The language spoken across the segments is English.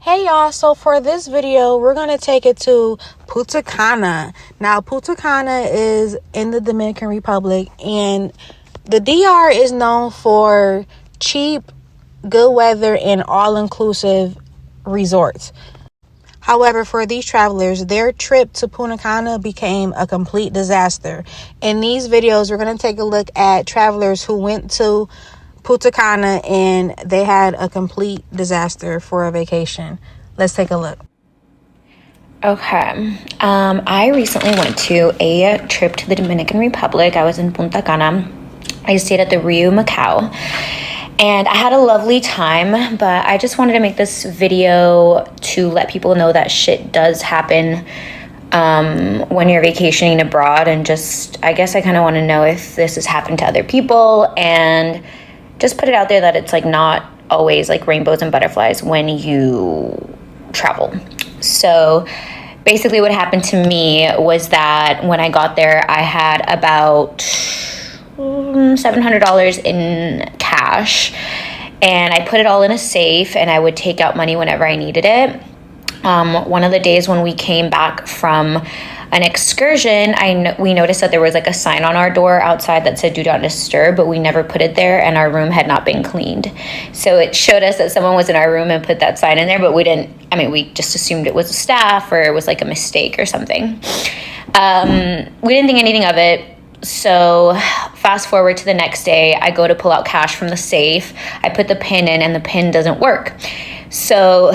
Hey y'all, so for this video, we're going to take it to Punta Cana. Now, Punta Cana is in the Dominican Republic, and the DR is known for cheap, good weather, and all-inclusive resorts. However, for these travelers, their trip to Punta Cana became a complete disaster. In these videos, we're going to take a look at travelers who went to Punta Cana and they had a complete disaster for a vacation. Let's take a look. Okay. I recently went to a trip to the Dominican Republic. I was in Punta Cana. I stayed at the Rio Macau. And I had a lovely time, but I just wanted to make this video to let people know that shit does happen when you're vacationing abroad. And just, I guess I kind of want to know if this has happened to other people and just put it out there that it's like not always like rainbows and butterflies when you travel. So basically what happened to me was that when I got there, I had about $700 in cash, and I put it all in a safe, and I would take out money whenever I needed it. One of the days when we came back from an excursion, we noticed that there was like a sign on our door outside that said "Do not disturb," but we never put it there, and our room had not been cleaned. So it showed us that someone was in our room and put that sign in there, but we didn't. I mean, we just assumed it was a staff or it was like a mistake or something. We didn't think anything of it. So fast forward to the next day, I go to pull out cash from the safe. I put the pin in and the pin doesn't work. So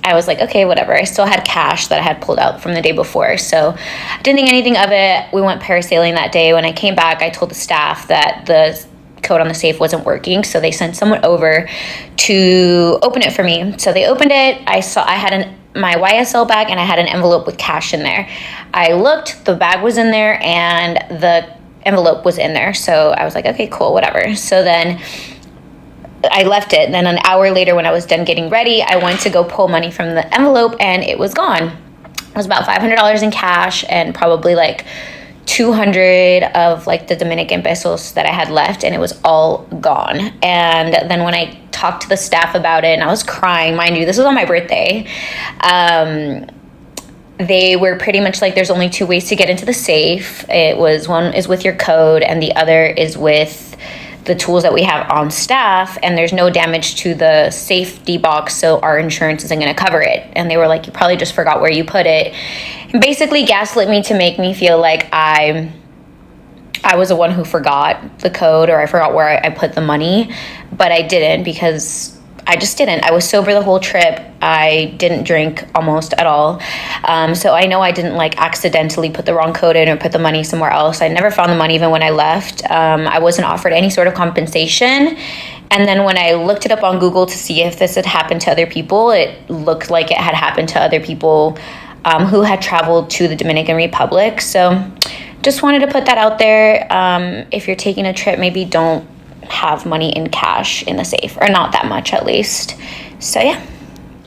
I was like, okay, whatever. I still had cash that I had pulled out from the day before. So I didn't think anything of it. We went parasailing that day. When I came back, I told the staff that the code on the safe wasn't working. So they sent someone over to open it for me. So they opened it. I had my YSL bag and I had an envelope with cash in there. I looked, the bag was in there and the envelope was in there. So I was like, okay, cool, whatever. So then I left it. And then an hour later when I was done getting ready, I went to go pull money from the envelope and it was gone. It was about $500 in cash and probably like 200 of like the Dominican pesos that I had left, and it was all gone. And then when I talked to the staff about it, and I was crying, mind you, this was on my birthday, they were pretty much like, there's only two ways to get into the safe. It was, one is with your code and the other is with the tools that we have on staff, and there's no damage to the safety box, so our insurance isn't going to cover it. And they were like, you probably just forgot where you put it, and basically gaslit me to make me feel like I was the one who forgot the code, or I forgot where I put the money, but I didn't, because I just didn't. I was sober the whole trip. I didn't drink almost at all. So I know I didn't like accidentally put the wrong code in or put the money somewhere else. I never found the money even when I left. I wasn't offered any sort of compensation. And then when I looked it up on Google to see if this had happened to other people, it looked like it had happened to other people who had traveled to the Dominican Republic. So just wanted to put that out there. If you're taking a trip, maybe don't have money in cash in the safe, or not that much at least. So yeah.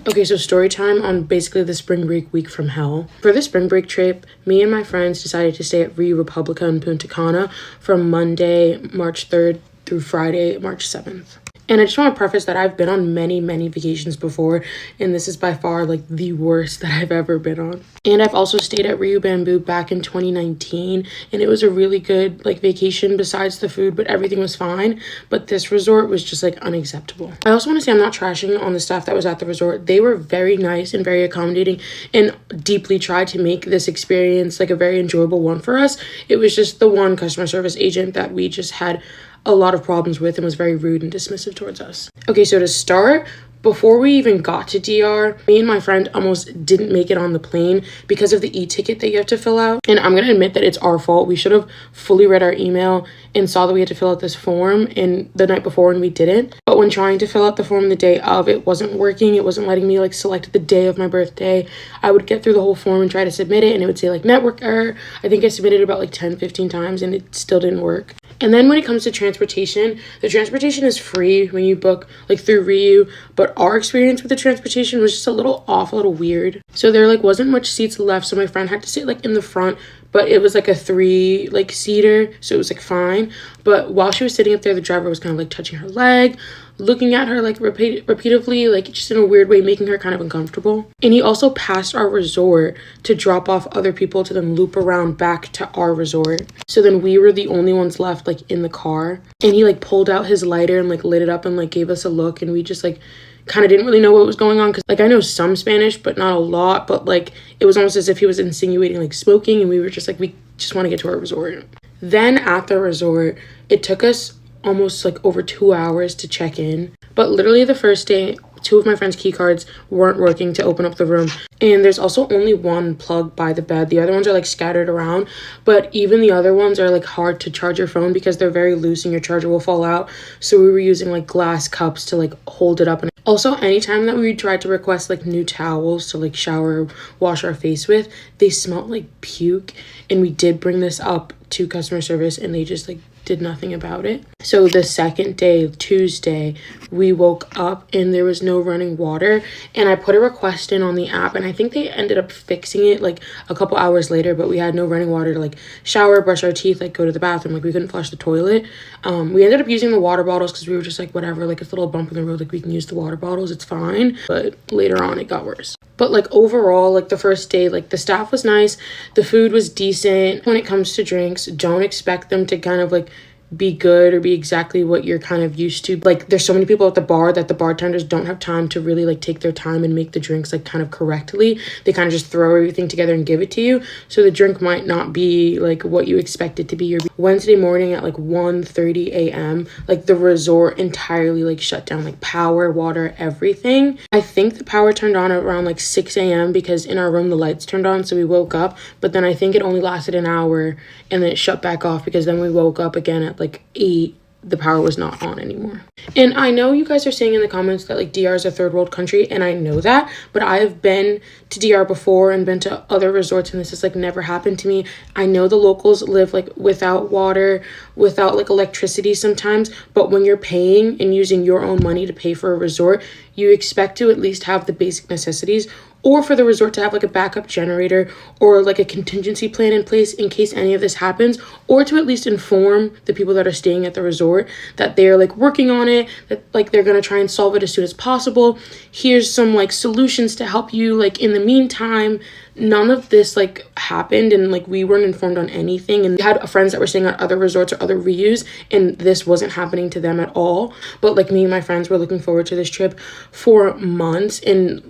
Okay, so story time on basically the spring break week from hell. For the spring break trip, me and my friends decided to stay at Rio Republica in Punta Cana from Monday, March 3rd through Friday, March 7th. And I just want to preface that I've been on many, many vacations before, and this is by far like the worst that I've ever been on. And I've also stayed at Rio Bamboo back in 2019, and it was a really good like vacation besides the food, but everything was fine. But this resort was just like unacceptable. I also want to say I'm not trashing on the staff that was at the resort. They were very nice and very accommodating and deeply tried to make this experience like a very enjoyable one for us. It was just the one customer service agent that we just had a lot of problems with and was very rude and dismissive towards us. Okay, so to start, before we even got to DR, me and my friend almost didn't make it on the plane because of the e-ticket that you have to fill out. And I'm going to admit that it's our fault. We should have fully read our email and saw that we had to fill out this form in the night before, and we didn't. But when trying to fill out the form the day of, it wasn't working. It wasn't letting me like select the day of my birthday. I would get through the whole form and try to submit it, and it would say like network error. I think I submitted about like 10-15 times and it still didn't work. And then when it comes to transportation, the transportation is free when you book like through Rio, but our experience with the transportation was just a little off, a little weird. So there like wasn't much seats left, so my friend had to sit like in the front but it was like a 3 like seater, so it was like fine. But while she was sitting up there, the driver was kind of like touching her leg, looking at her like repeatedly, like just in a weird way, making her kind of uncomfortable. And he also passed our resort to drop off other people to then loop around back to our resort. So then we were the only ones left like in the car, and he like pulled out his lighter and like lit it up and like gave us a look, and we just like kind of didn't really know what was going on, because like I know some Spanish but not a lot, but like it was almost as if he was insinuating like smoking, and we were just like, we just want to get to our resort. Then at the resort, it took us almost like over 2 hours to check in, but literally the first day 2 of my friends' key cards weren't working to open up the room, and there's also only one plug by the bed. The other ones are like scattered around, but even the other ones are like hard to charge your phone because they're very loose and your charger will fall out. So we were using like glass cups to like hold it up. And also, anytime that we tried to request like new towels to like shower, wash our face with, they smelled like puke, and we did bring this up to customer service and they just like did nothing about it. So the second day, Tuesday, we woke up and there was no running water, and I put a request in on the app, and I think they ended up fixing it like a couple hours later, but we had no running water to like shower, brush our teeth, like go to the bathroom. Like we couldn't flush the toilet. We ended up using the water bottles because we were just like, whatever, like it's a little bump in the road, like we can use the water bottles, it's fine. But later on it got worse. But like overall, like the first day, like the staff was nice, the food was decent. When it comes to drinks, don't expect them to kind of like be good or be exactly what you're kind of used to. Like there's so many people at the bar that the bartenders don't have time to really like take their time and make the drinks like kind of correctly. They kind of just throw everything together and give it to you, so the drink might not be like what you expect it to be. Wednesday morning at like 1:30 a.m. like the resort entirely like shut down, like power, water, everything. I think the power turned on around like 6 a.m. because in our room the lights turned on, so we woke up, but then I think it only lasted an hour and then it shut back off, because then we woke up again at like 8. The power was not on anymore. And I know you guys are saying in the comments that like DR is a third world country, and I know that, but I have been to DR before and been to other resorts, and this has like never happened to me. I know the locals live like without water, without like electricity sometimes, but when you're paying and using your own money to pay for a resort, you expect to at least have the basic necessities, or for the resort to have like a backup generator or like a contingency plan in place in case any of this happens, or to at least inform the people that are staying at the resort that they're like working on it, that like they're gonna try and solve it as soon as possible. Here's some like solutions to help you like in the meantime. None of this like happened, and like we weren't informed on anything, and we had friends that were staying at other resorts or other reuse, and this wasn't happening to them at all. But like me and my friends were looking forward to this trip for months, and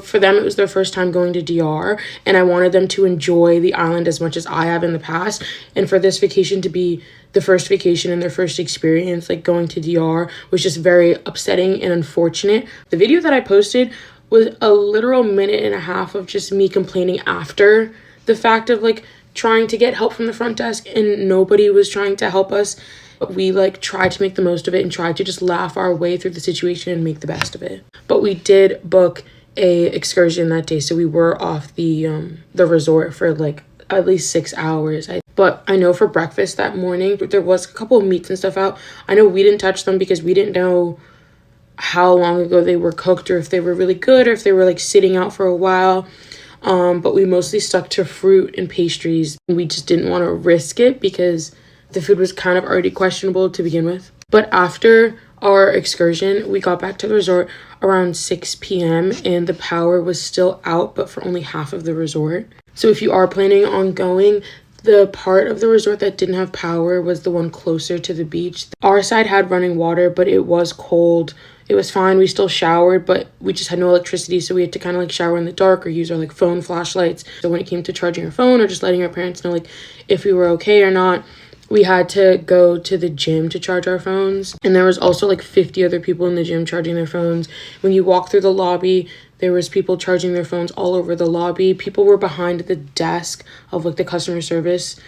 for them it was their first time going to DR, and I wanted them to enjoy the island as much as I have in the past, and for this vacation to be the first vacation and their first experience like going to DR was just very upsetting and unfortunate. The video that I posted was a literal minute and a half of just me complaining after the fact of like trying to get help from the front desk, and nobody was trying to help us. But we like tried to make the most of it and tried to just laugh our way through the situation and make the best of it. But we did book a excursion that day, so we were off the resort for like at least 6 hours. But I know for breakfast that morning there was a couple of meats and stuff out. I know we didn't touch them because we didn't know how long ago they were cooked, or if they were really good, or if they were like sitting out for a while. But we mostly stuck to fruit and pastries. We just didn't want to risk it because the food was kind of already questionable to begin with. But after our excursion, we got back to the resort around 6 p.m. and the power was still out, but for only half of the resort. So if you are planning on going, the part of the resort that didn't have power was the one closer to the beach. Our side had running water, but it was cold. It was fine. We still showered, but we just had no electricity, so we had to kind of like shower in the dark or use our like phone flashlights. So when it came to charging our phone or just letting our parents know like if we were okay or not, we had to go to the gym to charge our phones. And there was also like 50 other people in the gym charging their phones. When you walk through the lobby, there was people charging their phones all over the lobby. People were behind the desk of like the customer service,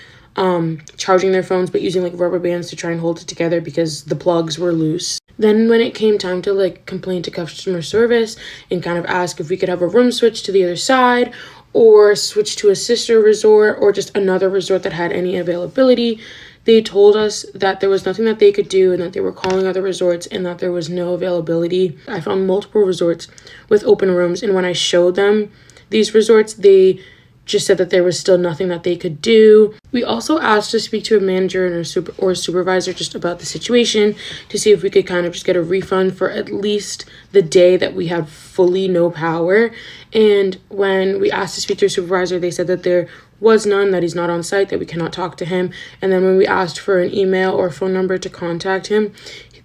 charging their phones, but using like rubber bands to try and hold it together because the plugs were loose. Then when it came time to like complain to customer service and kind of ask if we could have a room switch to the other side or switch to a sister resort or just another resort that had any availability, they told us that there was nothing that they could do and that they were calling other resorts and that there was no availability. I found multiple resorts with open rooms, and when I showed them these resorts, they just said that there was still nothing that they could do. We also asked to speak to a manager and or a supervisor just about the situation to see if we could kind of just get a refund for at least the day that we had fully no power. And when we asked to speak to a supervisor, they said that there was none, that he's not on site, that we cannot talk to him. And then when we asked for an email or phone number to contact him,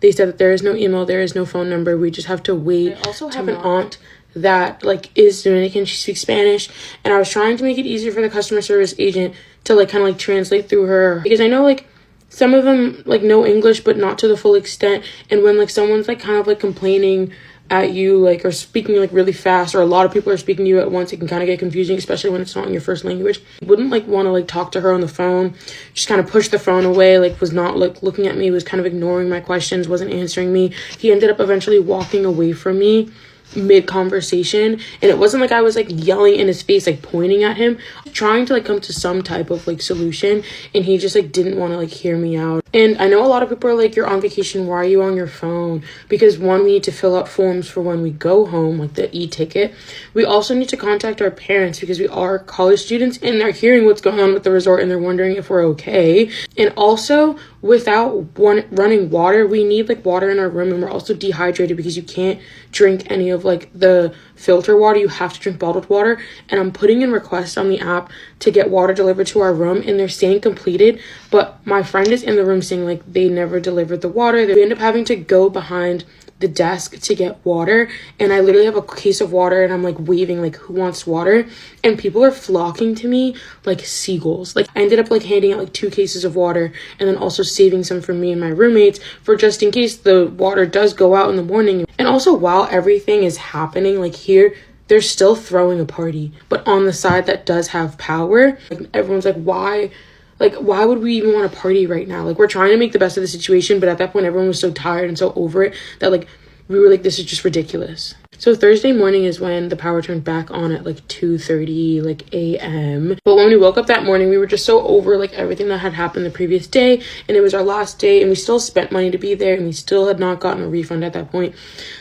they said that there is no email, there is no phone number, we just have to wait. I also have an aunt that like is Dominican, she speaks Spanish, and I was trying to make it easier for the customer service agent to like kind of like translate through her, because I know like some of them like know English but not to the full extent, and when like someone's like kind of like complaining at you like or speaking like really fast, or a lot of people are speaking to you at once, it can kind of get confusing, especially when it's not in your first language. Wouldn't like want to like talk to her on the phone, just kind of pushed the phone away, like was not like looking at me, was kind of ignoring my questions, wasn't answering me. He ended up eventually walking away from me mid-conversation, and it wasn't like I was like yelling in his face, like pointing at him, trying to like come to some type of like solution, and he just like didn't want to like hear me out. And I know a lot of people are like, you're on vacation, why are you on your phone? Because one, we need to fill out forms for when we go home, like the e-ticket. We also need to contact our parents because we are college students and they're hearing what's going on with the resort and they're wondering if we're okay. And also, without running water, we need like water in our room, and we're also dehydrated because you can't drink any of like the filter water, you have to drink bottled water. And I'm putting in requests on the app to get water delivered to our room, and they're saying completed, but my friend is in the room saying like they never delivered the water. We end up having to go behind the desk to get water, and I literally have a case of water and I'm like waving like, who wants water? And people are flocking to me like seagulls. Like I ended up like handing out like 2 cases of water, and then also saving some for me and my roommates for just in case the water does go out in the morning. And also, while everything is happening, like here they're still throwing a party, but on the side that does have power. Like everyone's like, why would we even want to party right now? Like, we're trying to make the best of the situation, but at that point everyone was so tired and so over it that like we were like, this is just ridiculous. So Thursday morning is when the power turned back on at like 2:30 like a.m. But when we woke up that morning, we were just so over like everything that had happened the previous day, and it was our last day, and we still spent money to be there, and we still had not gotten a refund at that point.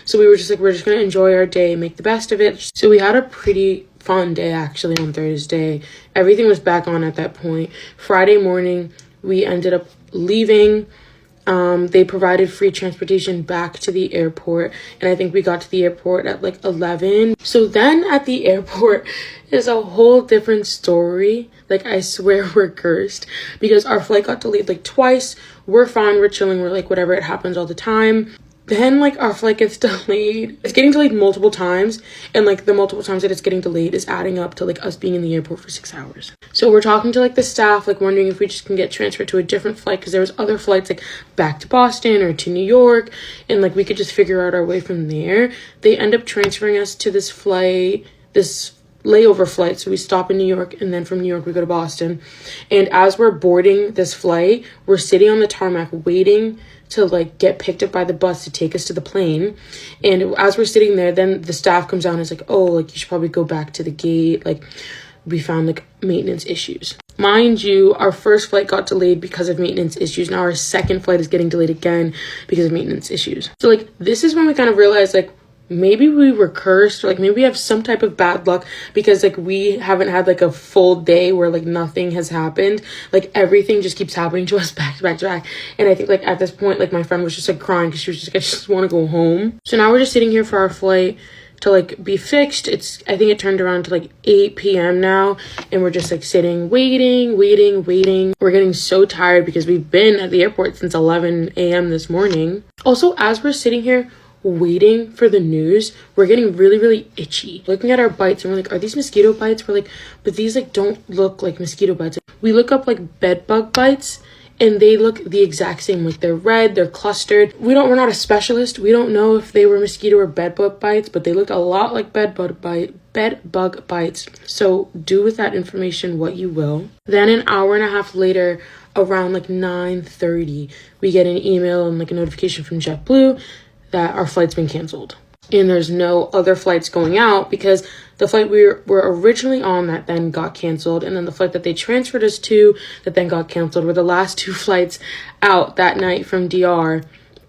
So we were just like, we're just gonna enjoy our day, make the best of it. So we had a pretty fun day actually on Thursday. Everything was back on at that point. Friday morning, we ended up leaving. They provided free transportation back to the airport, and I think we got to the airport at like 11. So then at the airport is a whole different story. Like, I swear we're cursed because our flight got delayed like twice. We're fine, we're chilling, we're like, whatever, it happens all the time. Then like our flight gets delayed. It's getting delayed multiple times, and like the multiple times that it's getting delayed is adding up to like us being in the airport for 6 hours. So we're talking to like the staff, like wondering if we just can get transferred to a different flight, because there was other flights like back to Boston or to New York, and like we could just figure out our way from there. They end up transferring us to this flight, this layover flight. So we stop in New York, and then from New York we go to Boston. And as we're boarding this flight, we're sitting on the tarmac waiting to like get picked up by the bus to take us to the plane. And as we're sitting there, then the staff comes out and is like, oh, like you should probably go back to the gate, like we found like maintenance issues. Mind you, our first flight got delayed because of maintenance issues. Now our second flight is getting delayed again because of maintenance issues. So like this is when we kind of realized like maybe we were cursed, or like maybe we have some type of bad luck, because like we haven't had like a full day where like nothing has happened. Like everything just keeps happening to us back to back to back. And I think like at this point, like my friend was just like crying because she was just like, I just want to go home. So now we're just sitting here for our flight to like be fixed. I think it turned around to like 8 p.m. now, and we're just like sitting, waiting. We're getting so tired because we've been at the airport since 11 a.m. this morning. Also, as we're sitting here waiting for the news, we're getting really itchy, looking at our bites, and we're like, are these mosquito bites? We're like, but these like don't look like mosquito bites. We look up like bed bug bites, and they look the exact same. Like they're red, they're clustered. We're not a specialist, we don't know if they were mosquito or bed bug bites, but they looked a lot like bed bug bites. So do with that information what you will. Then an hour and a half later, around like 9:30, we get an email and like a notification from JetBlue that our flight's been canceled, and there's no other flights going out, because the flight we were originally on that then got canceled, and then the flight that they transferred us to that then got canceled were the last 2 flights out that night from DR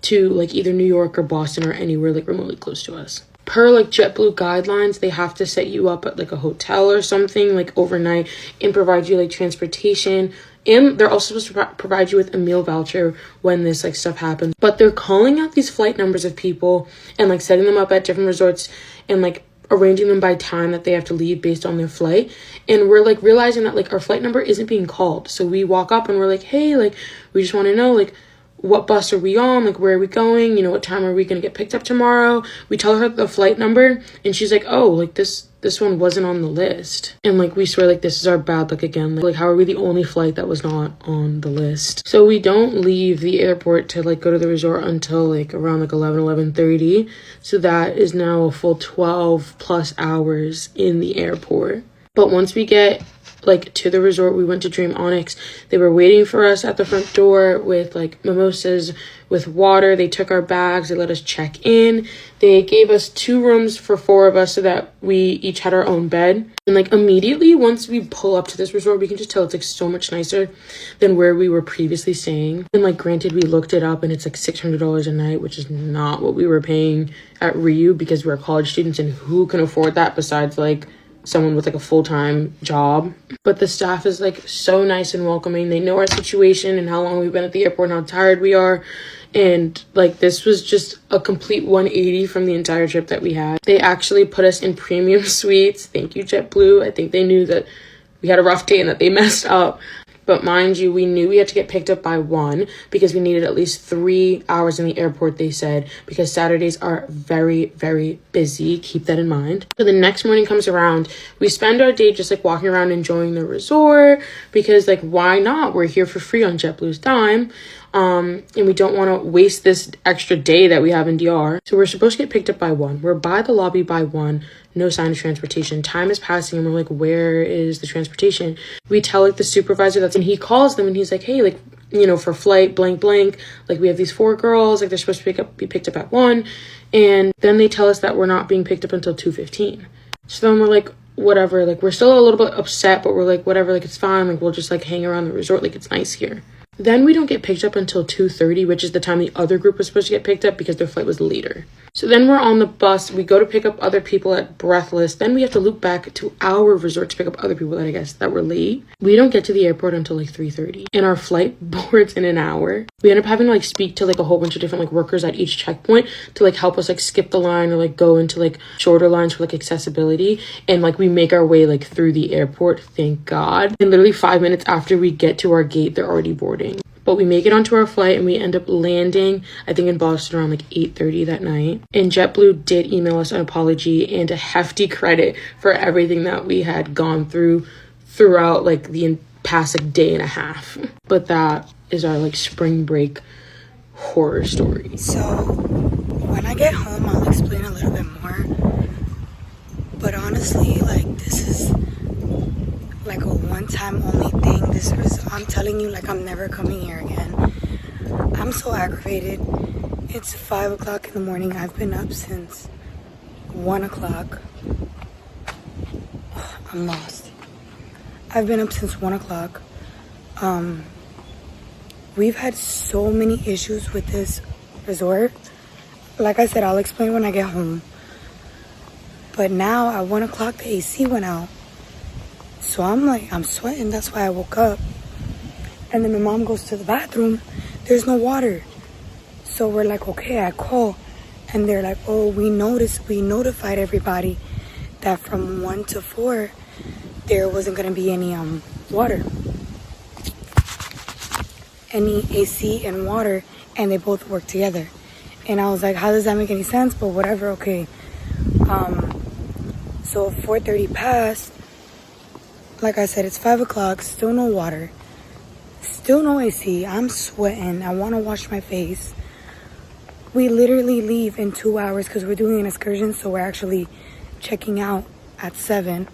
to like either New York or Boston or anywhere like remotely close to us. per like JetBlue guidelines, they have to set you up at like a hotel or something like overnight and provide you like transportation. And they're also supposed to provide you with a meal voucher when this like stuff happens. But they're calling out these flight numbers of people and like setting them up at different resorts and like arranging them by time that they have to leave based on their flight. And we're like realizing that like our flight number isn't being called. So we walk up and we're like, hey, like we just want to know like what bus are we on, like where are we going, you know, what time are we gonna get picked up tomorrow. We tell her the flight number and she's like, oh, like this one wasn't on the list. And like we swear like this is our bad luck again. Like how are we the only flight that was not on the list? So we don't leave the airport to like go to the resort until like around like 11:30. So that is now a full 12 plus hours in the airport. But once we get like to the resort, we went to Dream Onyx. They were waiting for us at the front door with like mimosas, with water. They took our bags, they let us check in. They gave us 2 rooms for 4 of us so that we each had our own bed. And like immediately once we pull up to this resort, we can just tell it's like so much nicer than where we were previously staying. And like granted, we looked it up and it's like $600 a night, which is not what we were paying at Ryu because we're college students, and who can afford that besides like someone with like a full-time job. But the staff is like so nice and welcoming. They know our situation and how long we've been at the airport and how tired we are. And like this was just a complete 180 from the entire trip that we had. They actually put us in premium suites. Thank you, JetBlue. I think they knew that we had a rough day and that they messed up. But mind you, we knew we had to get picked up by 1 because we needed at least 3 hours in the airport, they said, because Saturdays are very, very busy. Keep that in mind. So the next morning comes around. We spend our day just like walking around enjoying the resort because like why not? We're here for free on JetBlue's dime. And we don't want to waste this extra day that we have in DR. So we're supposed to get picked up by 1. We're by the lobby by 1. No sign of transportation. Time is passing and we're like, where is the transportation? We tell like the supervisor and he calls them and he's like, hey, like, you know, for flight blank blank, like we have these 4 girls, like they're supposed to be picked up at 1. And then they tell us that we're not being picked up until 2:15. So then we're like, whatever, like we're still a little bit upset, but we're like, whatever, like it's fine, like we'll just like hang around the resort, like it's nice here. Then we don't get picked up until 2:30, which is the time the other group was supposed to get picked up because their flight was later. So then we're on the bus. We go to pick up other people at Breathless. Then we have to loop back to our resort to pick up other people that I guess that were late. We don't get to the airport until like 3:30. And our flight boards in an hour. We end up having to like speak to like a whole bunch of different like workers at each checkpoint to like help us like skip the line or like go into like shorter lines for like accessibility. And like we make our way like through the airport, thank God. And literally 5 minutes after we get to our gate, they're already boarding. But we make it onto our flight and we end up landing, I think in Boston around like 8:30 that night. And JetBlue did email us an apology and a hefty credit for everything that we had gone throughout like the past like day and a half. But that is our like spring break horror story. So when I get home, I'll explain a little bit more. But honestly, like this is like a one-time only thing. I'm telling you, like I'm never coming here again. I'm so aggravated. It's 5 o'clock in the morning. I've been up since 1 o'clock. I'm lost. I've been up since 1 o'clock. We've had so many issues with this resort. Like I said, I'll explain when I get home. But now at 1 o'clock, the AC went out. So I'm sweating. That's why I woke up. And then my mom goes to the bathroom. There's no water. So we're like, okay, I call. And they're like, oh, we notified everybody that from 1 to 4, there wasn't going to be any water. Any AC and water. And they both work together. And I was like, how does that make any sense? But whatever, okay. So 4:30 passed. Like I said, it's 5 o'clock, still no water, still no AC. I'm sweating. I want to wash my face. We literally leave in 2 hours because we're doing an excursion, so we're actually checking out at 7,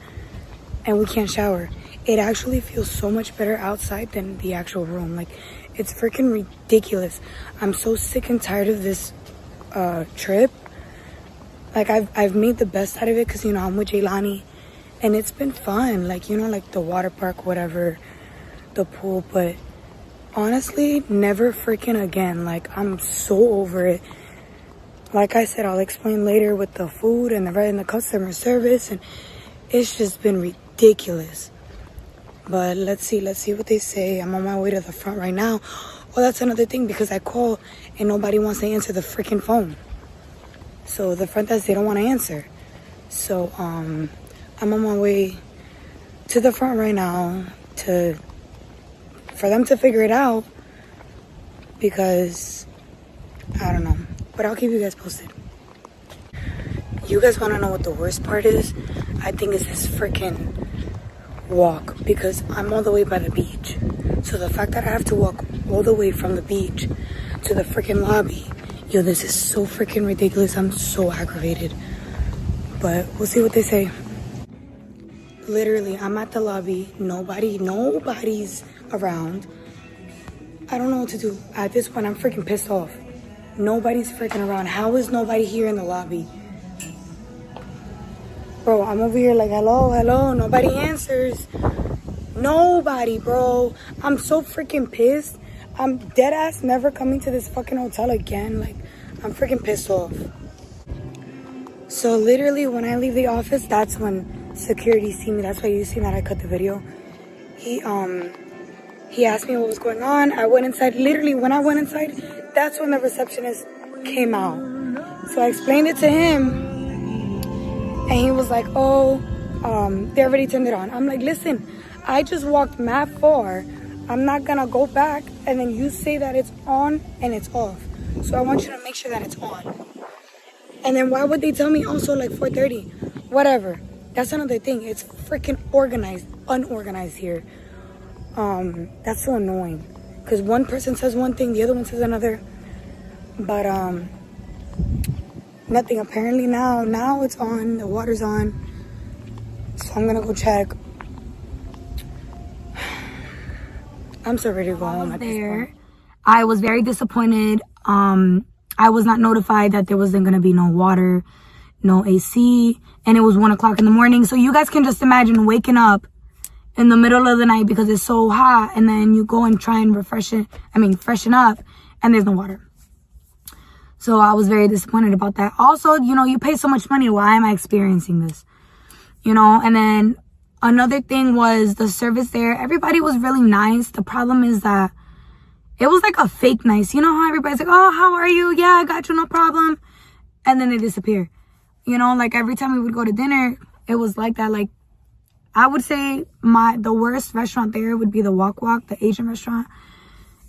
and we can't shower. It actually feels so much better outside than the actual room. Like, it's freaking ridiculous. I'm so sick and tired of this trip. Like, I've made the best out of it because, you know, I'm with Jaylani. And it's been fun, like, you know, like the water park, whatever, the pool. But honestly, never freaking again. Like, I'm so over it. like I said, I'll explain later with the food and the customer service, and it's just been ridiculous. But let's see what they say. I'm on my way to the front right now. Oh, that's another thing, because I call and nobody wants to answer the freaking phone. So the front desk, they don't want to answer. So I'm on my way to the front right now for them to figure it out, because I don't know. But I'll keep you guys posted. You guys want to know what the worst part is? I think it's this freaking walk, because I'm all the way by the beach. So the fact that I have to walk all the way from the beach to the freaking lobby, yo, this is so freaking ridiculous. I'm so aggravated. But we'll see what they say. Literally, I'm at the lobby. Nobody's around. I don't know what to do. At this point, I'm freaking pissed off. Nobody's freaking around. How is nobody here in the lobby? Bro, I'm over here like, hello, nobody answers. Nobody, bro. I'm so freaking pissed. I'm dead ass never coming to this fucking hotel again. Like, I'm freaking pissed off. So literally, when I leave the office, that's when security see me. That's why you see that I cut the video. He asked me what was going on. I went inside. Literally, when I went inside, that's when the receptionist came out. So I explained it to him, and he was like, oh, they already turned it on. I'm like, listen, I just walked mad far. I'm not gonna go back and then you say that it's on and it's off. So I want you to make sure that it's on. And then why would they tell me also like 4:30? Whatever. That's another thing. It's freaking unorganized here. That's so annoying. Because one person says one thing, the other one says another. But nothing. Apparently now it's on. The water's on. So I'm gonna go check. I'm so ready to go home at this point. I was very disappointed. I was not notified that there wasn't gonna be no water, no AC, and it was 1 o'clock in the morning. So you guys can just imagine waking up in the middle of the night because it's so hot, and then you go and try and freshen up, and there's no water. So I was very disappointed about that. Also, you pay so much money. Why am I experiencing this? And then another thing was the service there. Everybody was really nice. The problem is that it was like a fake nice. You know how everybody's like, oh, how are you? Yeah, I got you, no problem. And then they disappear. Like every time we would go to dinner, it was like that. Like, I would say the worst restaurant there would be the Wok Wok, the Asian restaurant.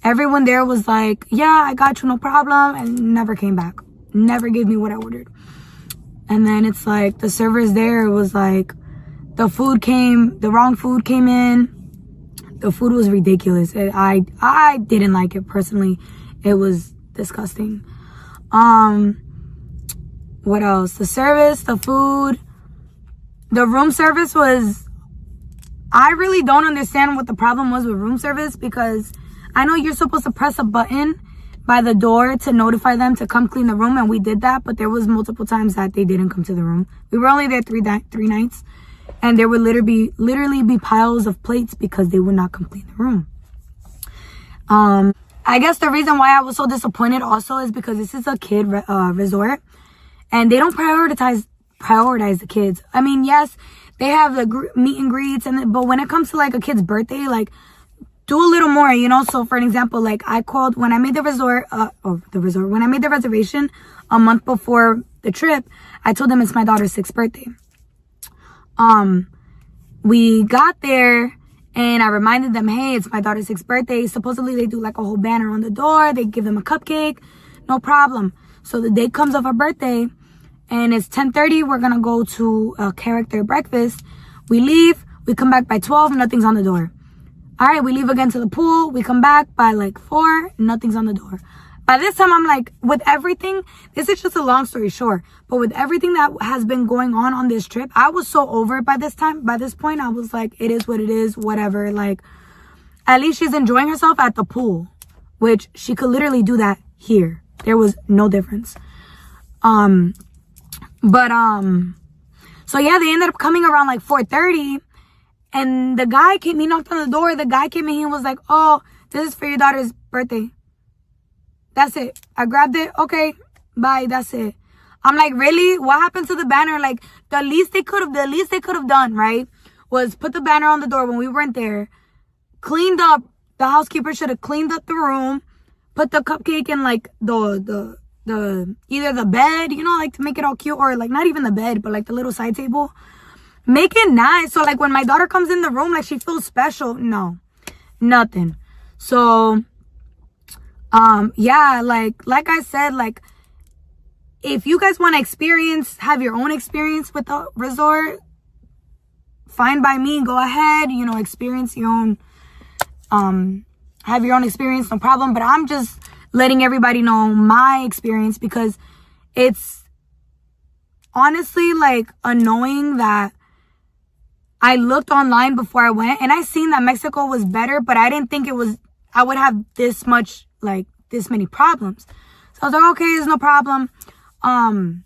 Everyone there was like, yeah, I got you, no problem, and never came back. Never gave me what I ordered. And then it's like the servers there was like, the wrong food came in. The food was ridiculous. I didn't like it personally. It was disgusting. What else? The service, the food, the room service was, I really don't understand what the problem was with room service, because I know you're supposed to press a button by the door to notify them to come clean the room, and we did that, but there was multiple times that they didn't come to the room. We were only there three nights, and there would literally be piles of plates because they would not come clean the room. I guess the reason why I was so disappointed also is because this is a kid resort, and they don't prioritize the kids. I mean, yes, they have the meet and greets, but when it comes to like a kid's birthday, like, do a little more, So for an example, like I called when I made the when I made the reservation a month before the trip, I told them it's my daughter's 6th birthday. We got there and I reminded them, hey, it's my daughter's 6th birthday. Supposedly they do like a whole banner on the door. They give them a cupcake. No problem. So the day comes of her birthday and it's 10:30. We're going to go to a character breakfast. We leave. We come back by 12. Nothing's on the door. All right, we leave again to the pool. We come back by like 4. Nothing's on the door. By this time, I'm like, with everything, this is just a long story short, but with everything that has been going on this trip, I was so over it by this time. By this point, I was like, it is what it is, whatever. Like, at least she's enjoying herself at the pool, which she could literally do that here. There was no difference. So yeah, they ended up coming around like 4:30. And the guy came, he knocked on the door. The guy came in, he was like, oh, this is for your daughter's birthday. That's it. I grabbed it. Okay, Bye, that's it. I'm like, really? What happened to the banner? Like, the least they could have done, right, was put the banner on the door when we weren't there, cleaned up. The housekeeper should have cleaned up the room, put the cupcake in like the either the bed, you know, like to make it all cute, or like not even the bed, but like the little side table. Make it nice. So like when my daughter comes in the room, like she feels special. No, nothing. So, yeah, like I said, like if you guys want to have your own experience with the resort, fine by me. Go ahead, you know, experience your own, have your own experience, no problem. But I'm just letting everybody know my experience, because it's honestly like annoying that I looked online before I went and I seen that Mexico was better, but I didn't think I would have this many problems. So I was like, okay, there's no problem. And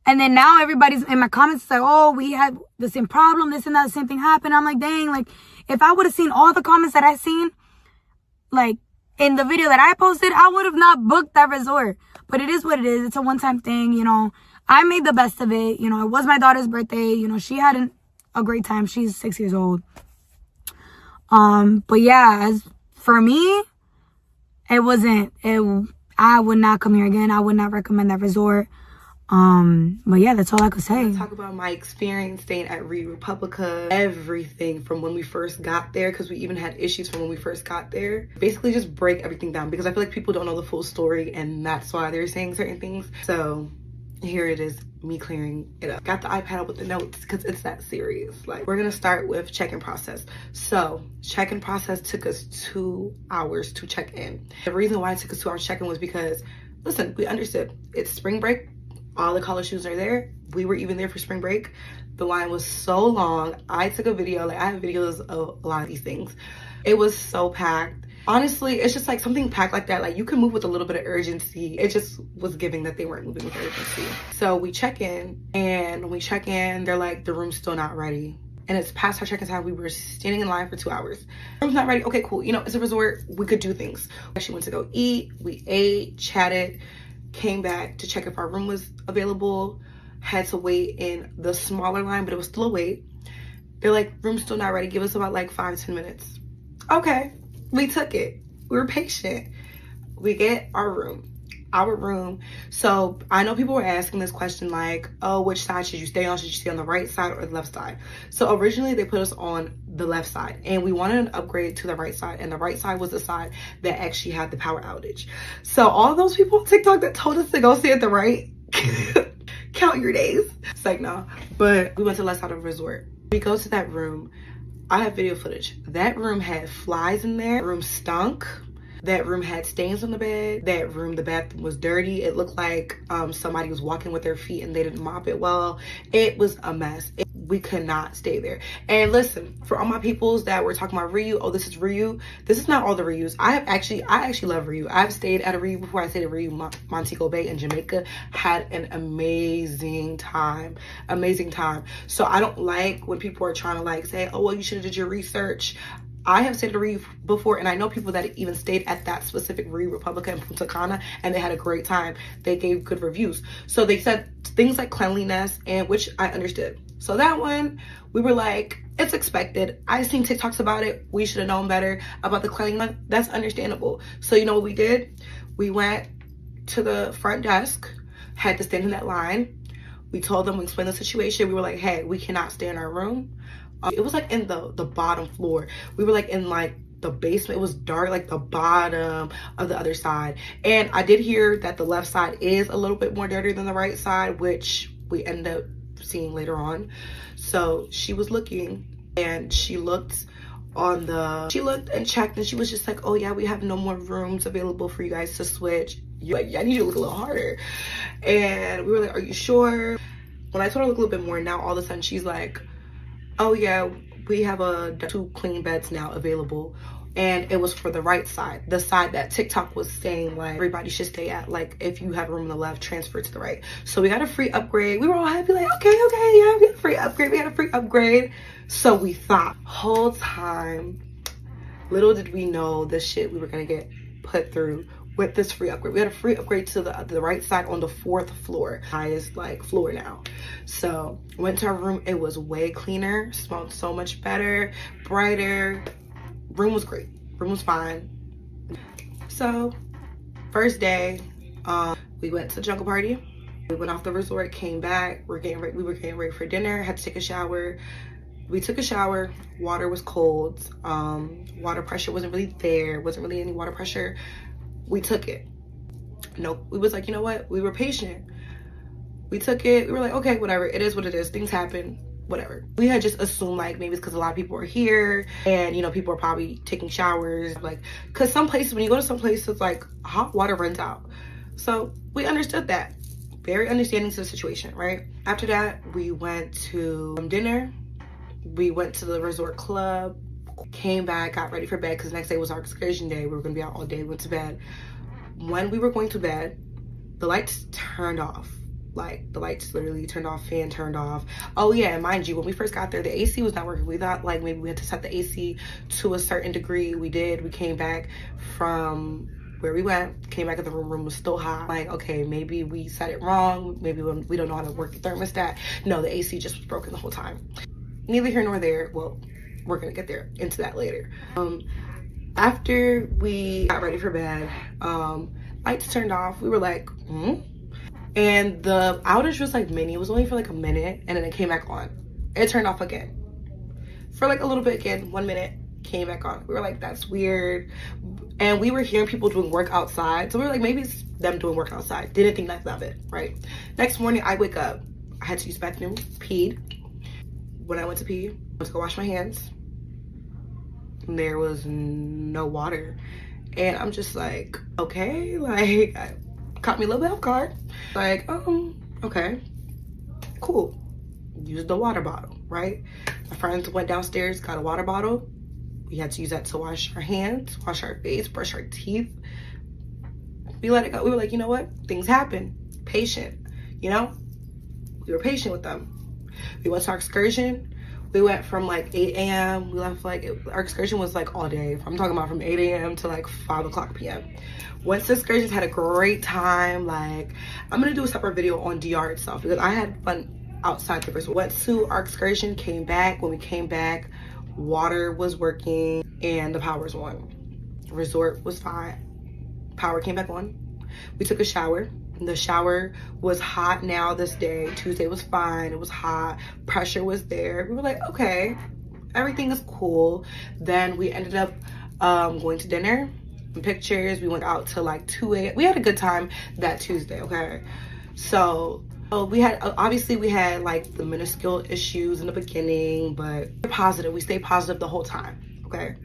then now everybody's in my comments like, oh, we had the same problem, this and that, the same thing happened. I'm like, dang, like if I would have seen all the comments that I seen, like in the video that I posted, I would have not booked that resort. But it is what it is. It's a one-time thing, you know. I made the best of it. You know, it was my daughter's birthday. You know, she had a great time. She's 6 years old. But yeah, as for me, I would not come here again. I would not recommend that resort. But yeah, that's all I could say. I'm gonna talk about my experience staying at Republica, everything from when we first got there, because we even had issues from when we first got there. Basically just break everything down, because I feel like people don't know the full story and that's why they're saying certain things. So here it is, me clearing it up. Got the iPad out with the notes because it's that serious. Like, we're gonna start with check-in process. So check-in process took us 2 hours to check in. The reason why it took us 2 hours to check in was because, listen, we understood it's spring break. All the college students are there. We were even there for spring break. The line was so long. I took a video, like I have videos of a lot of these things. It was so packed. Honestly, it's just like something packed like that, like you can move with a little bit of urgency. It just was giving that they weren't moving with urgency. So we check in, and when we check in, they're like, the room's still not ready. And it's past our check-in time. We were standing in line for 2 hours. Room's not ready. Okay, cool. You know, it's a resort. We could do things. We actually went to go eat. We ate, chatted, came back to check if our room was available. Had to wait in the smaller line, but it was still a wait. They're like, room's still not ready. Give us about like 5-10 minutes. Okay. We took it. We were patient. We get our room. So I know people were asking this question like, oh, which side should you stay on? Should you stay on the right side or the left side? So originally they put us on the left side, and we wanted an upgrade to the right side, and the right side was the side that actually had the power outage. So all those people on TikTok that told us to go stay at the right, count your days. It's like, no. But we went to the left side of the resort. We go to that room. I have video footage. That room had flies in there. That room stunk. That room had stains on the bed. That room, the bathroom was dirty. It looked like somebody was walking with their feet and they didn't mop it well. It was a mess. We could not stay there. And listen, for all my peoples that were talking about Ryu, oh, this is Ryu. This is not all the Ryus. I actually love Ryu. I've stayed at a Ryu before. I stayed at Ryu Montego Bay in Jamaica. Had an amazing time. Amazing time. So I don't like when people are trying to like say, oh, well, you should have did your research. I have stayed at a Ryu before, and I know people that even stayed at that specific Republica in Punta Cana, and they had a great time. They gave good reviews. So they said things like cleanliness, and which I understood. So that one, we were like, it's expected. I seen TikToks about it. We should have known better about the cleanliness. That's understandable. So you know what we did? We went to the front desk, had to stand in that line. We told them, we explained the situation. We were like, hey, we cannot stay in our room. It was like in the bottom floor. We were like in like the basement. It was dark, like the bottom of the other side. And I did hear that the left side is a little bit more dirty than the right side, which we ended up seeing later on. So she was looking, and she looked and checked, and she was just like, oh yeah, we have no more rooms available for you guys to switch. Like, I need you to look a little harder. And we were like, are you sure? When I told her to look a little bit more, now all of a sudden she's like, oh yeah, we have 2 queen beds now available. And it was for the right side, the side that TikTok was saying like everybody should stay at. Like, if you have a room on the left, transfer to the right. So we got a free upgrade. We were all happy, like, okay, yeah, we got a free upgrade. We had a free upgrade. So we thought, whole time, little did we know the shit we were gonna get put through with this free upgrade. We had a free upgrade to the right side on the 4th floor, highest like floor now. So went to our room. It was way cleaner, smelled so much better, brighter. Room was great. Room was fine. So first day, we went to the jungle party. We went off the resort, came back. We were getting ready for dinner. Had to take a shower. We took a shower. Water was cold. Water pressure wasn't really there. Wasn't really any water pressure. We took it. No, we was like, you know what? We were patient. We took it. We were like, okay, whatever. It is what it is. Things happen. Whatever. We had just assumed like maybe it's because a lot of people are here and, you know, people are probably taking showers. Like, because some places, when you go to some places, like hot water runs out. So we understood that. Very understanding to the situation, right? After that, we went to dinner. We went to the resort club, came back, got ready for bed because the next day was our excursion day. We were gonna be out all day, went to bed. When we were going to bed, the lights turned off. Like the lights literally turned off, fan turned off. Oh yeah, and mind you, when we first got there, the AC was not working. We thought like maybe we had to set the AC to a certain degree. We did. We came back from where we went, came back in the room was still hot. Like, okay, maybe we set it wrong. Maybe we don't know how to work the thermostat. No, the AC just was broken the whole time. Neither here nor there. Well, we're gonna get there into that later. After we got ready for bed, lights turned off. We were like, and the outage was like mini. It was only for like a minute and then it came back on. It turned off again. For like a little bit again, 1 minute, came back on. We were like, that's weird. And we were hearing people doing work outside. So we were like, maybe it's them doing work outside. Didn't think nothing of it, right? Next morning, I wake up. I had to use the bathroom, peed. When I went to pee, I went to go wash my hands. And there was no water. And I'm just like, okay, like, caught me a little bit off guard. Like, okay, cool. Use the water bottle, right? My friends went downstairs, got a water bottle. We had to use that to wash our hands, wash our face, brush our teeth. We let it go. We were like, you know what? Things happen. Patient, you know? We were patient with them. We went to our excursion. We went from like 8 a.m. We left like, our excursion was like all day. I'm talking about from 8 a.m. to like 5 o'clock p.m. Went to excursions, had a great time. Like, I'm gonna do a separate video on DR itself because I had fun outside the resort. Went to our excursion, came back. When we came back, water was working and the power was on. Resort was fine. Power came back on. We took a shower. The shower was hot now this day. Tuesday was fine. It was hot. Pressure was there. We were like, okay, everything is cool. Then we ended up going to dinner and pictures. We went out to like 2 a.m. We had a good time that Tuesday, okay? So we had, obviously we had like the minuscule issues in the beginning, but we're positive. We stayed positive the whole time, okay?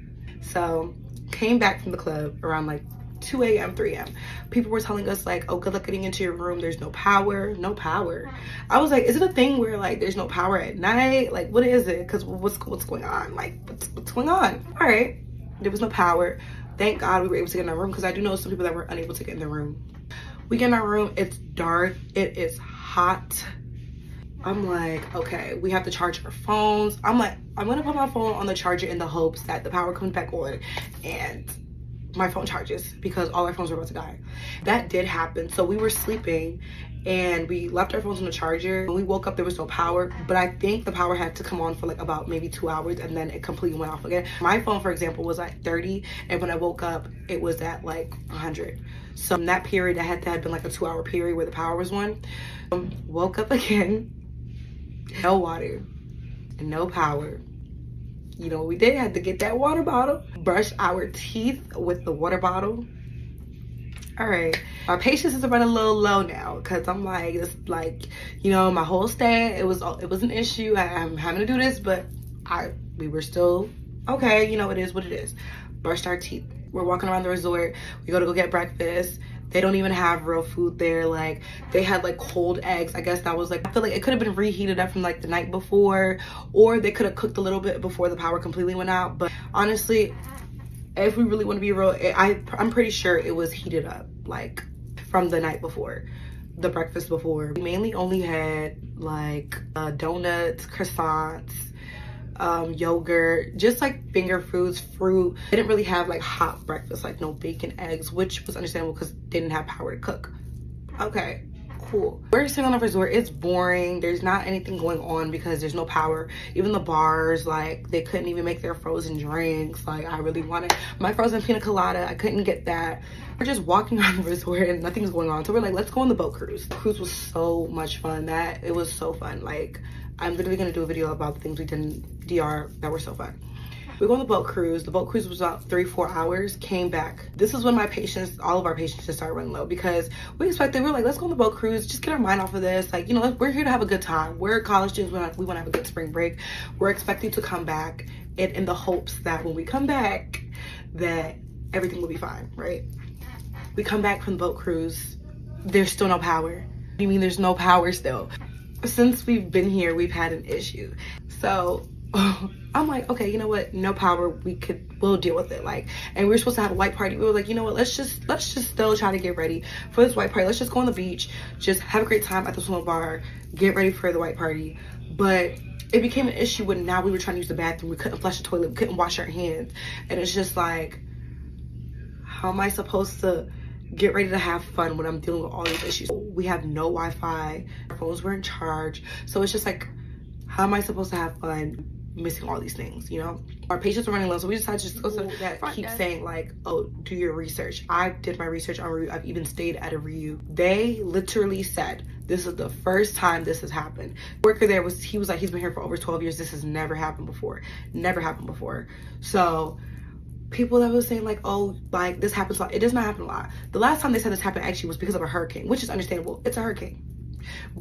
So came back from the club around like 2 a.m., 3 a.m. People were telling us like, oh, good luck getting into your room. There's no power. No power. I was like, is it a thing where like there's no power at night? Like, what is it? Because what's going on? Like, what's going on? All right. There was no power. Thank God we were able to get in our room because I do know some people that were unable to get in the room. We get in our room. It's dark. It is hot. I'm like, okay, we have to charge our phones. I'm like, I'm going to put my phone on the charger in the hopes that the power comes back on and my phone charges because all our phones were about to die. That did happen. So we were sleeping and we left our phones on the charger. When we woke up, there was no power, but I think the power had to come on for like about maybe 2 hours and then it completely went off again. My phone, for example, was at 30 and when I woke up, it was at like 100. So in that period, that had been like a 2 hour period where the power was on. Woke up again, no water and no power. You know what we did? Had to get that water bottle, brush our teeth with the water bottle. All right, my patience is running a little low now because I'm like, it's like, you know, my whole stay, it was an issue. I'm having to do this, but we were still okay. You know, it is what it is. Brushed our teeth. We're walking around the resort. We go get breakfast. They don't even have real food there. Like, they had like cold eggs. I guess that was like, I feel like it could have been reheated up from like the night before, or they could have cooked a little bit before the power completely went out. But honestly, if we really want to be real, I'm pretty sure it was heated up like from the night before, the breakfast before. We mainly only had like donuts, croissants, yogurt, just like finger foods, fruit. They didn't really have like hot breakfast, like no bacon, eggs, which was understandable because they didn't have power to cook. Okay, cool. We're sitting on a resort. It's boring. There's not anything going on because there's no power. Even the bars, like, they couldn't even make their frozen drinks. Like, I really wanted my frozen pina colada. I couldn't get that. We're just walking around the resort and nothing's going on. So we're like, let's go on the boat cruise. The cruise was so much fun. It was so fun. Like, I'm literally gonna do a video about the things we did in DR that were so fun. We go on the boat cruise. The boat cruise was about 3-4 hours, came back. This is when all of our patients just started running low because we were like, let's go on the boat cruise, just get our mind off of this. Like, you know, we're here to have a good time. We're college students, we wanna have a good spring break. We're expecting to come back in the hopes that when we come back, that everything will be fine, right? We come back from the boat cruise, there's still no power. What do you mean there's no power still? Since we've been here, we've had an issue. So I'm like, okay, you know what? No power, we'll deal with it. Like, and we were supposed to have a white party. We were like, you know what? Let's just still try to get ready for this white party. Let's just go on the beach, just have a great time at the swim bar, get ready for the white party. But it became an issue when now we were trying to use the bathroom. We couldn't flush the toilet. We couldn't wash our hands. And it's just like, how am I supposed to get ready to have fun when I'm dealing with all these issues? We have no Wi-Fi. Our phones were in charge. So it's just like, how am I supposed to have fun missing all these things, you know? Our patients are running low, so we decided to just go to that keep saying like, oh, do your research. I did my research on Ryu. I've even stayed at a Ryu. They literally said, this is the first time this has happened. The worker there he was like, he's been here for over 12 years. This has never happened before. Never happened before. So people that was saying like, oh, like this happens a lot. It does not happen a lot. The last time they said this happened actually was because of a hurricane, which is understandable. It's a hurricane.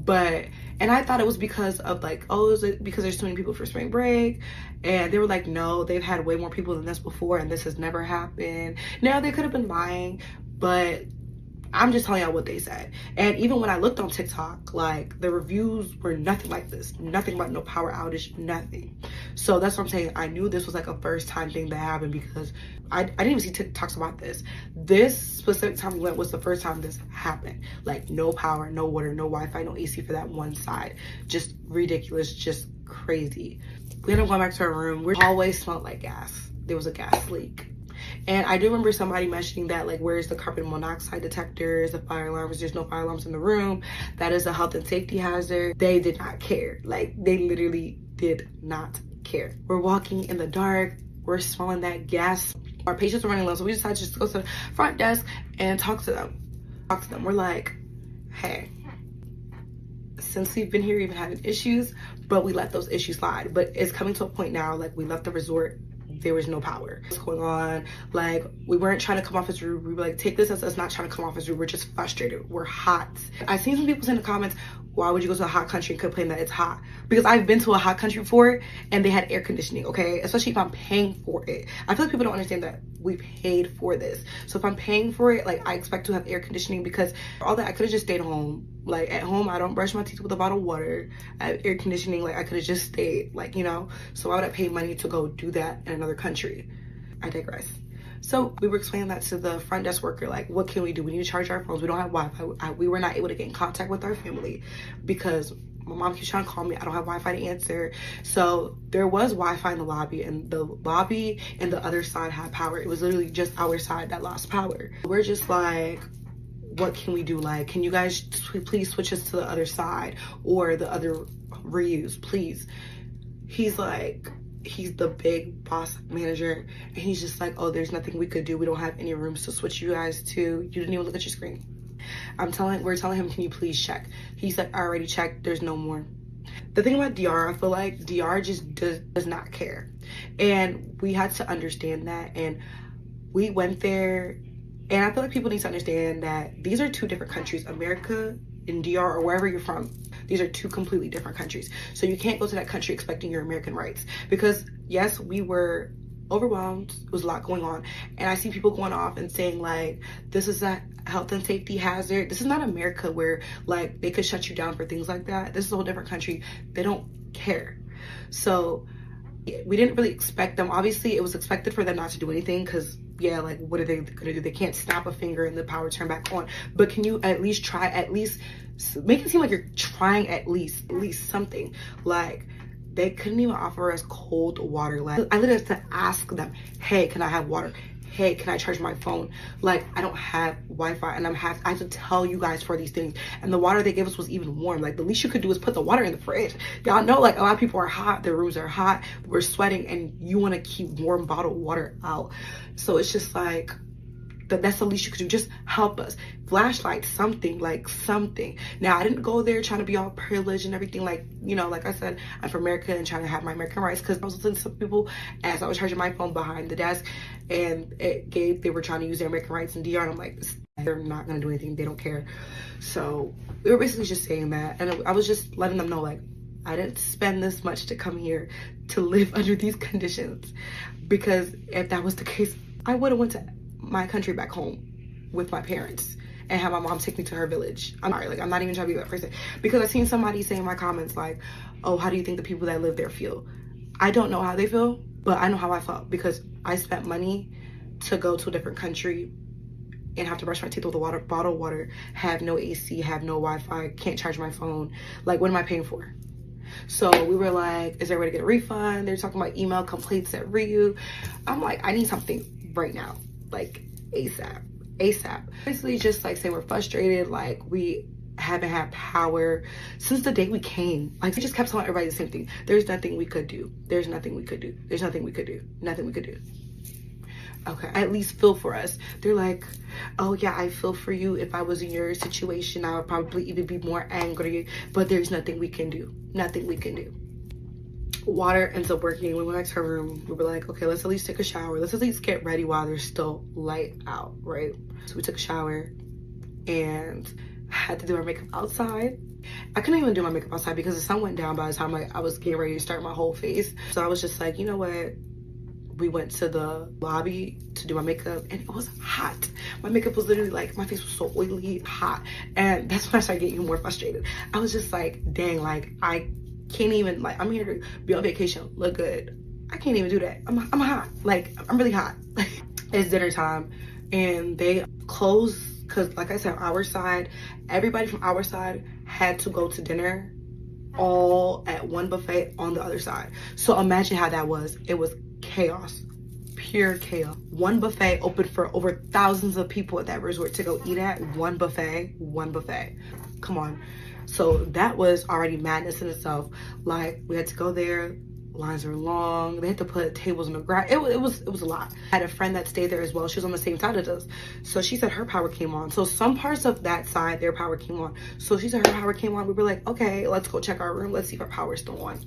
And I thought it was because of like, oh, is it because there's too many people for spring break? And they were like, no, they've had way more people than this before and this has never happened. Now they could have been lying, but I'm just telling y'all what they said. And even when I looked on TikTok, like the reviews were nothing like this, nothing about no power outage, nothing. So that's what I'm saying. I knew this was like a first time thing that happened because I didn't even see TikToks about this. This specific time we went was the first time this happened. Like no power, no water, no Wi-Fi, no AC for that one side. Just ridiculous, just crazy. We ended up going back to our room. Our hallway smelled like gas. There was a gas leak. And I do remember somebody mentioning that, like, where's the carbon monoxide detectors, the fire alarms? There's no fire alarms in the room. That is a health and safety hazard. They did not care. Like, they literally did not care. We're walking in the dark. We're smelling that gas. Our patients are running low, so we decided to just go to the front desk and talk to them. We're like, hey, since we've been here, we've been having issues, but we let those issues slide. But it's coming to a point now, like, we left the resort, there was no power. What's going on? Like, we weren't trying to come off as rude. We were like, take this as us not trying to come off as rude. We're just frustrated. We're hot. I've seen some people say in the comments, why would you go to a hot country and complain that it's hot? Because I've been to a hot country before and they had air conditioning, okay? Especially if I'm paying for it. I feel like people don't understand that we paid for this. So if I'm paying for it, like, I expect to have air conditioning because all that, I could have just stayed home. Like, at home, I don't brush my teeth with a bottle of water. I have air conditioning, like, I could have just stayed, like, you know? So why would I pay money to go do that in another country? I digress. So we were explaining that to the front desk worker, like, what can we do? We need to charge our phones. We don't have Wi-Fi. We were not able to get in contact with our family because my mom keeps trying to call me. I don't have Wi-Fi to answer. So there was Wi-Fi in the lobby, and the lobby and the other side had power. It was literally just our side that lost power. We're just like, what can we do? Like, can you guys please switch us to the other side or the other reuse, please? He's like, he's the big boss manager, and he's just like, oh, there's nothing we could do. We don't have any rooms to switch you guys to. You didn't even look at your screen. We're telling him, can you please check? He's like, I already checked, there's no more. The thing about DR, I feel like DR just does not care. And we had to understand that, and we went there, and I feel like people need to understand that these are two different countries. America and DR, or wherever you're from, these are two completely different countries. So you can't go to that country expecting your American rights, because yes, we were overwhelmed. There was a lot going on, and I see people going off and saying like, this is a health and safety hazard. This is not America where like they could shut you down for things like that. This is a whole different country. They don't care. So we didn't really expect them. Obviously, it was expected for them not to do anything because, yeah, like, what are they gonna do? They can't snap a finger and the power turn back on. But can you at least try, at least make it seem like you're trying at least something? Like, They couldn't even offer us cold water. Like, I literally had to ask them, hey, can I have water? Hey, can I charge my phone? Like, I don't have Wi-Fi, and I have to tell you guys for these things. And the water they gave us was even warm. Like, the least you could do is put the water in the fridge. Y'all know, like, a lot of people are hot, their rooms are hot, we're sweating, and you want to keep warm bottled water out. So it's just like, that's the least you could do. Just help us. Flashlight, something, like something. Now, I didn't go there trying to be all privileged and everything. Like, you know, like I said, I'm from America and trying to have my American rights, because I was listening to some people as I was charging my phone behind the desk, and they were trying to use their American rights in DR, and I'm like, they're not gonna do anything, they don't care. So we were basically just saying that, and I was just letting them know, like, I didn't spend this much to come here to live under these conditions, because if that was the case, I would have went to my country back home with my parents and have my mom take me to her village. I'm sorry, like, I'm not even trying to be that person, because I seen somebody say in my comments, like, oh, how do you think the people that live there feel? I don't know how they feel, but I know how I felt, because I spent money to go to a different country and have to brush my teeth with a bottled water, have no AC, have no Wi-Fi, can't charge my phone. Like, what am I paying for? So we were like, is there a way to get a refund? They're talking about email complaints at Ryu. I'm like, I need something right now, like ASAP. Basically just like saying we're frustrated, like we haven't had power since the day we came. Like, we just kept telling everybody the same thing. There's nothing we could do. There's nothing we could do. There's nothing we could do. Nothing we could do. Okay, at least feel for us. They're like, oh yeah, I feel for you. If I was in your situation, I would probably even be more angry, but there's nothing we can do. Nothing we can do. Water ends up working. We went back to her room. We were like, okay, let's at least take a shower. Let's at least get ready while there's still light out, right? So we took a shower and had to do our makeup outside. I couldn't even do my makeup outside because the sun went down by the time I was getting ready to start my whole face. So I was just like, you know what? We went to the lobby to do my makeup, and it was hot. My makeup was literally like, my face was so oily, hot. And that's when I started getting more frustrated. I was just like, dang, like, I can't even, like, I'm here to be on vacation, look good. I can't even do that. I'm hot. Like, I'm really hot. It's dinner time, and they closed, because like I said, our side, everybody from our side had to go to dinner all at one buffet on the other side. So imagine how that was. It was chaos, pure chaos. One buffet open for over thousands of people at that resort to go eat at. One buffet. Come on. So that was already madness in itself. Like, we had to go there, lines were long, they had to put tables on the ground. It was a lot. I had a friend that stayed there as well. She was on the same side as us, so she said her power came on. So some parts of that side, their power came on. So she said her power came on. We were like, okay, let's go check our room, let's see if our power's still on.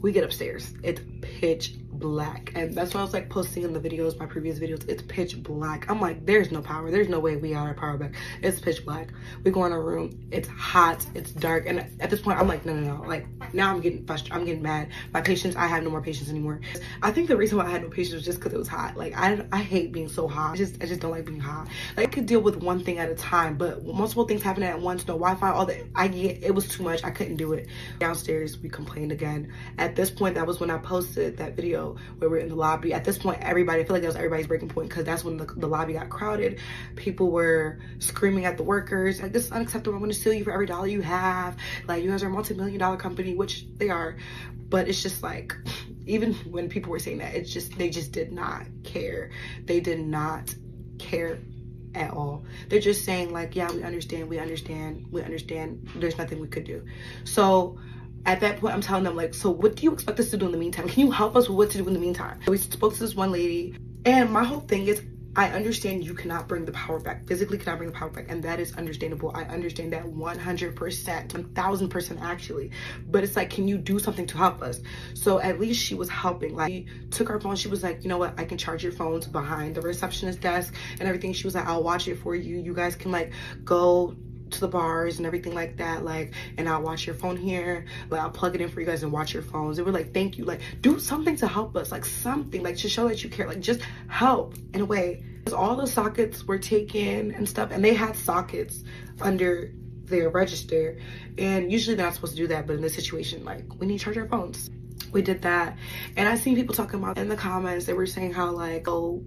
We get upstairs, it's pitch black, and that's why I was like posting in the videos, my previous videos, it's pitch black. I'm like, there's no power, there's no way we got our power back. It's pitch black. We go in our room, it's hot, it's dark, and at this point I'm like, no, like, now I'm getting frustrated, I'm getting mad. My patience, I have no more patience anymore. I think the reason why I had no patience was just because it was hot. Like, I hate being so hot. I just don't like being hot. Like, I could deal with one thing at a time, but multiple things happening at once, no Wi-Fi, all that, it was too much. I couldn't do it. Downstairs, we complained again. At this point, that was when I posted that video where we're in the lobby. At this point, everybody, I feel like that was everybody's breaking point, because that's when the lobby got crowded. People were screaming at the workers, like, this is unacceptable, I'm gonna steal you for every dollar you have. Like, you guys are a multi-million-dollar company, which they are, but it's just like, even when people were saying that, they just did not care. They did not care at all. They're just saying, like, yeah, we understand, there's nothing we could do. So at that point, I'm telling them, like, so what do you expect us to do in the meantime? Can you help us with what to do in the meantime? We spoke to this one lady, and my whole thing is, I understand you cannot bring the power back, physically cannot bring the power back, and that is understandable. I understand that 100%, 1000% actually. But it's like, can you do something to help us? So at least she was helping. Like, she took our phone, she was like, you know what, I can charge your phones behind the receptionist desk and everything. She was like, I'll watch it for you. You guys can, like, go to the bars and everything like that, like, and I'll watch your phone here, like, I'll plug it in for you guys and watch your phones. They were like, thank you, like, do something to help us, like, something, like, to show that you care, like, just help in a way. Because all the sockets were taken and stuff, and they had sockets under their register, and usually they're not supposed to do that, but in this situation, like, we need to charge our phones. We did that, and I seen people talking about in the comments, they were saying how, like, oh,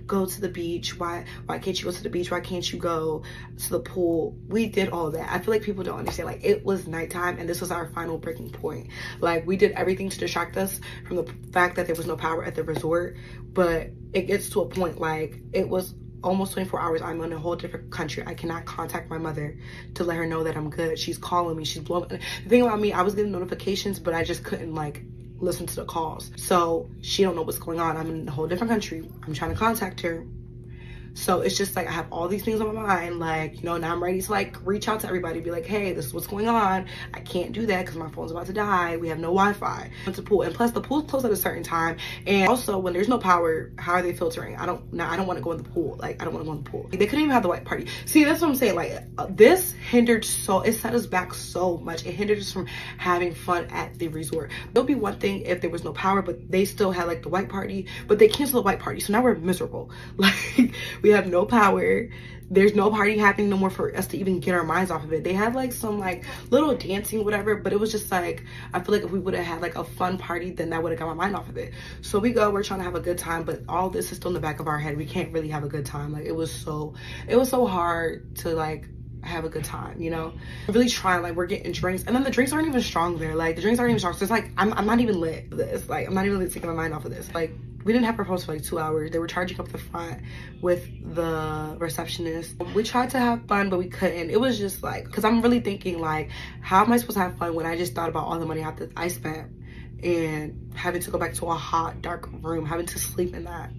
go to the beach? Why can't you go to the beach? Why can't you go to the pool? We did all that. I feel like people don't understand. Like, it was nighttime and this was our final breaking point. Like, we did everything to distract us from the fact that there was no power at the resort. But it gets to a point, like, it was almost 24 hours. I'm in a whole different country. I cannot contact my mother to let her know that I'm good. She's calling me. She's blowing. The thing about me, I was getting notifications, but I just couldn't, like, listen to the calls. So she don't know what's going on. I'm in a whole different country. I'm trying to contact her. So it's just like I have all these things on my mind, like, you know, now I'm ready to like reach out to everybody, be like, hey, this is what's going on. I can't do that because my phone's about to die. We have no Wi-Fi. It's a pool, and plus the pool's closed at a certain time. And also, when there's no power, how are they filtering? I don't want to go in the pool. Like, I don't want to go in the pool. They couldn't even have the white party. See, that's what I'm saying. Like, this hindered it set us back so much. It hindered us from having fun at the resort. There'll be one thing if there was no power, but they still had like the white party, but they canceled the white party. So now we're miserable. Like, we have no power. There's no party happening no more for us to even get our minds off of it. They had like some like little dancing, whatever, but it was just like, I feel like if we would have had like a fun party, then that would have got my mind off of it. So we're trying to have a good time, but all this is still in the back of our head. We can't really have a good time. Like, it was so hard to like have a good time, you know. I'm really trying. Like, we're getting drinks, and then the drinks aren't even strong there. Like, the drinks aren't even strong. So it's like I'm not even lit for this. Like, I'm not even lit taking my mind off of this. Like, we didn't have proposal for like 2 hours. They were charging up the front with the receptionist. We tried to have fun, but we couldn't. It was just like, because I'm really thinking like, how am I supposed to have fun when I just thought about all the money I spent and having to go back to a hot, dark room, having to sleep in that.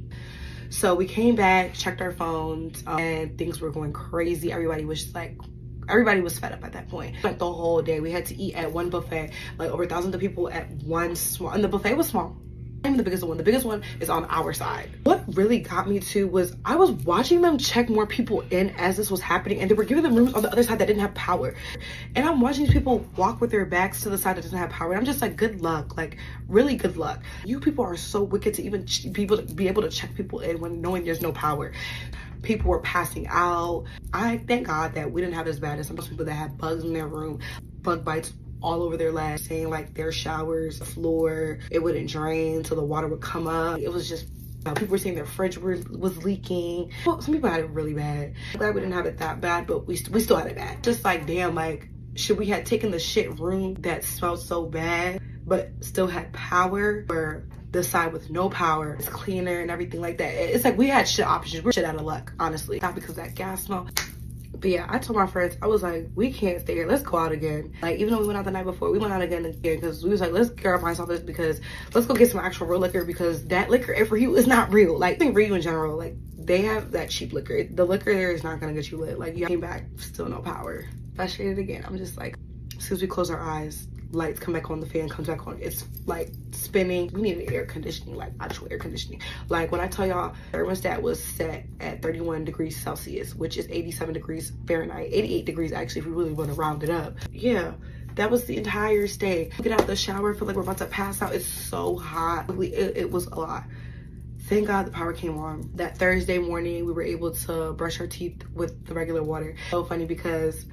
So we came back, checked our phones, and things were going crazy. Everybody was fed up at that point. Like, the whole day, we had to eat at one buffet, like over thousands of people at one small, and the buffet was small. Not even the biggest one. The biggest one is on our side. What really got me to was I was watching them check more people in as this was happening, and they were giving them rooms on the other side that didn't have power. And I'm watching these people walk with their backs to the side that doesn't have power. And I'm just like, good luck, like, really good luck. You people are so wicked to even be able to check people in when knowing there's no power. People were passing out. I thank God that we didn't have as bad as some people that had bugs in their room, bug bites all over their legs, saying like their showers, the floor, it wouldn't drain so the water would come up. It was just, people were saying their fridge was leaking. Well, some people had it really bad. I'm glad we didn't have it that bad, but we still had it bad. Just like, damn, like, should we have taken the shit room that smelled so bad but still had power, or the side with no power is cleaner and everything like that? It's like we had shit options. We're shit out of luck, honestly. Not because of that gas smell. But yeah, I told my friends, I was like, we can't stay here. Let's go out again. Like, even though we went out the night before, we went out again because we was like, let's get our minds off this, because let's go get some actual real liquor, because that liquor for you is not real. Like, I think Rio in general, like, they have that cheap liquor. The liquor there is not gonna get you lit. Like, you came back, still no power. Frustrated again. I'm just like, as soon as we close our eyes, lights come back on, the fan comes back on, it's like spinning. We needed air conditioning, like actual air conditioning. Like, when I tell y'all, thermostat was set at 31 degrees Celsius, which is 87 degrees Fahrenheit, 88 degrees actually if we really want to round it up. Yeah, that was the entire stay. Get out the shower, feel like we're about to pass out. It's so hot. It was a lot. Thank God the power came on. That Thursday morning, we were able to brush our teeth with the regular water. So funny because,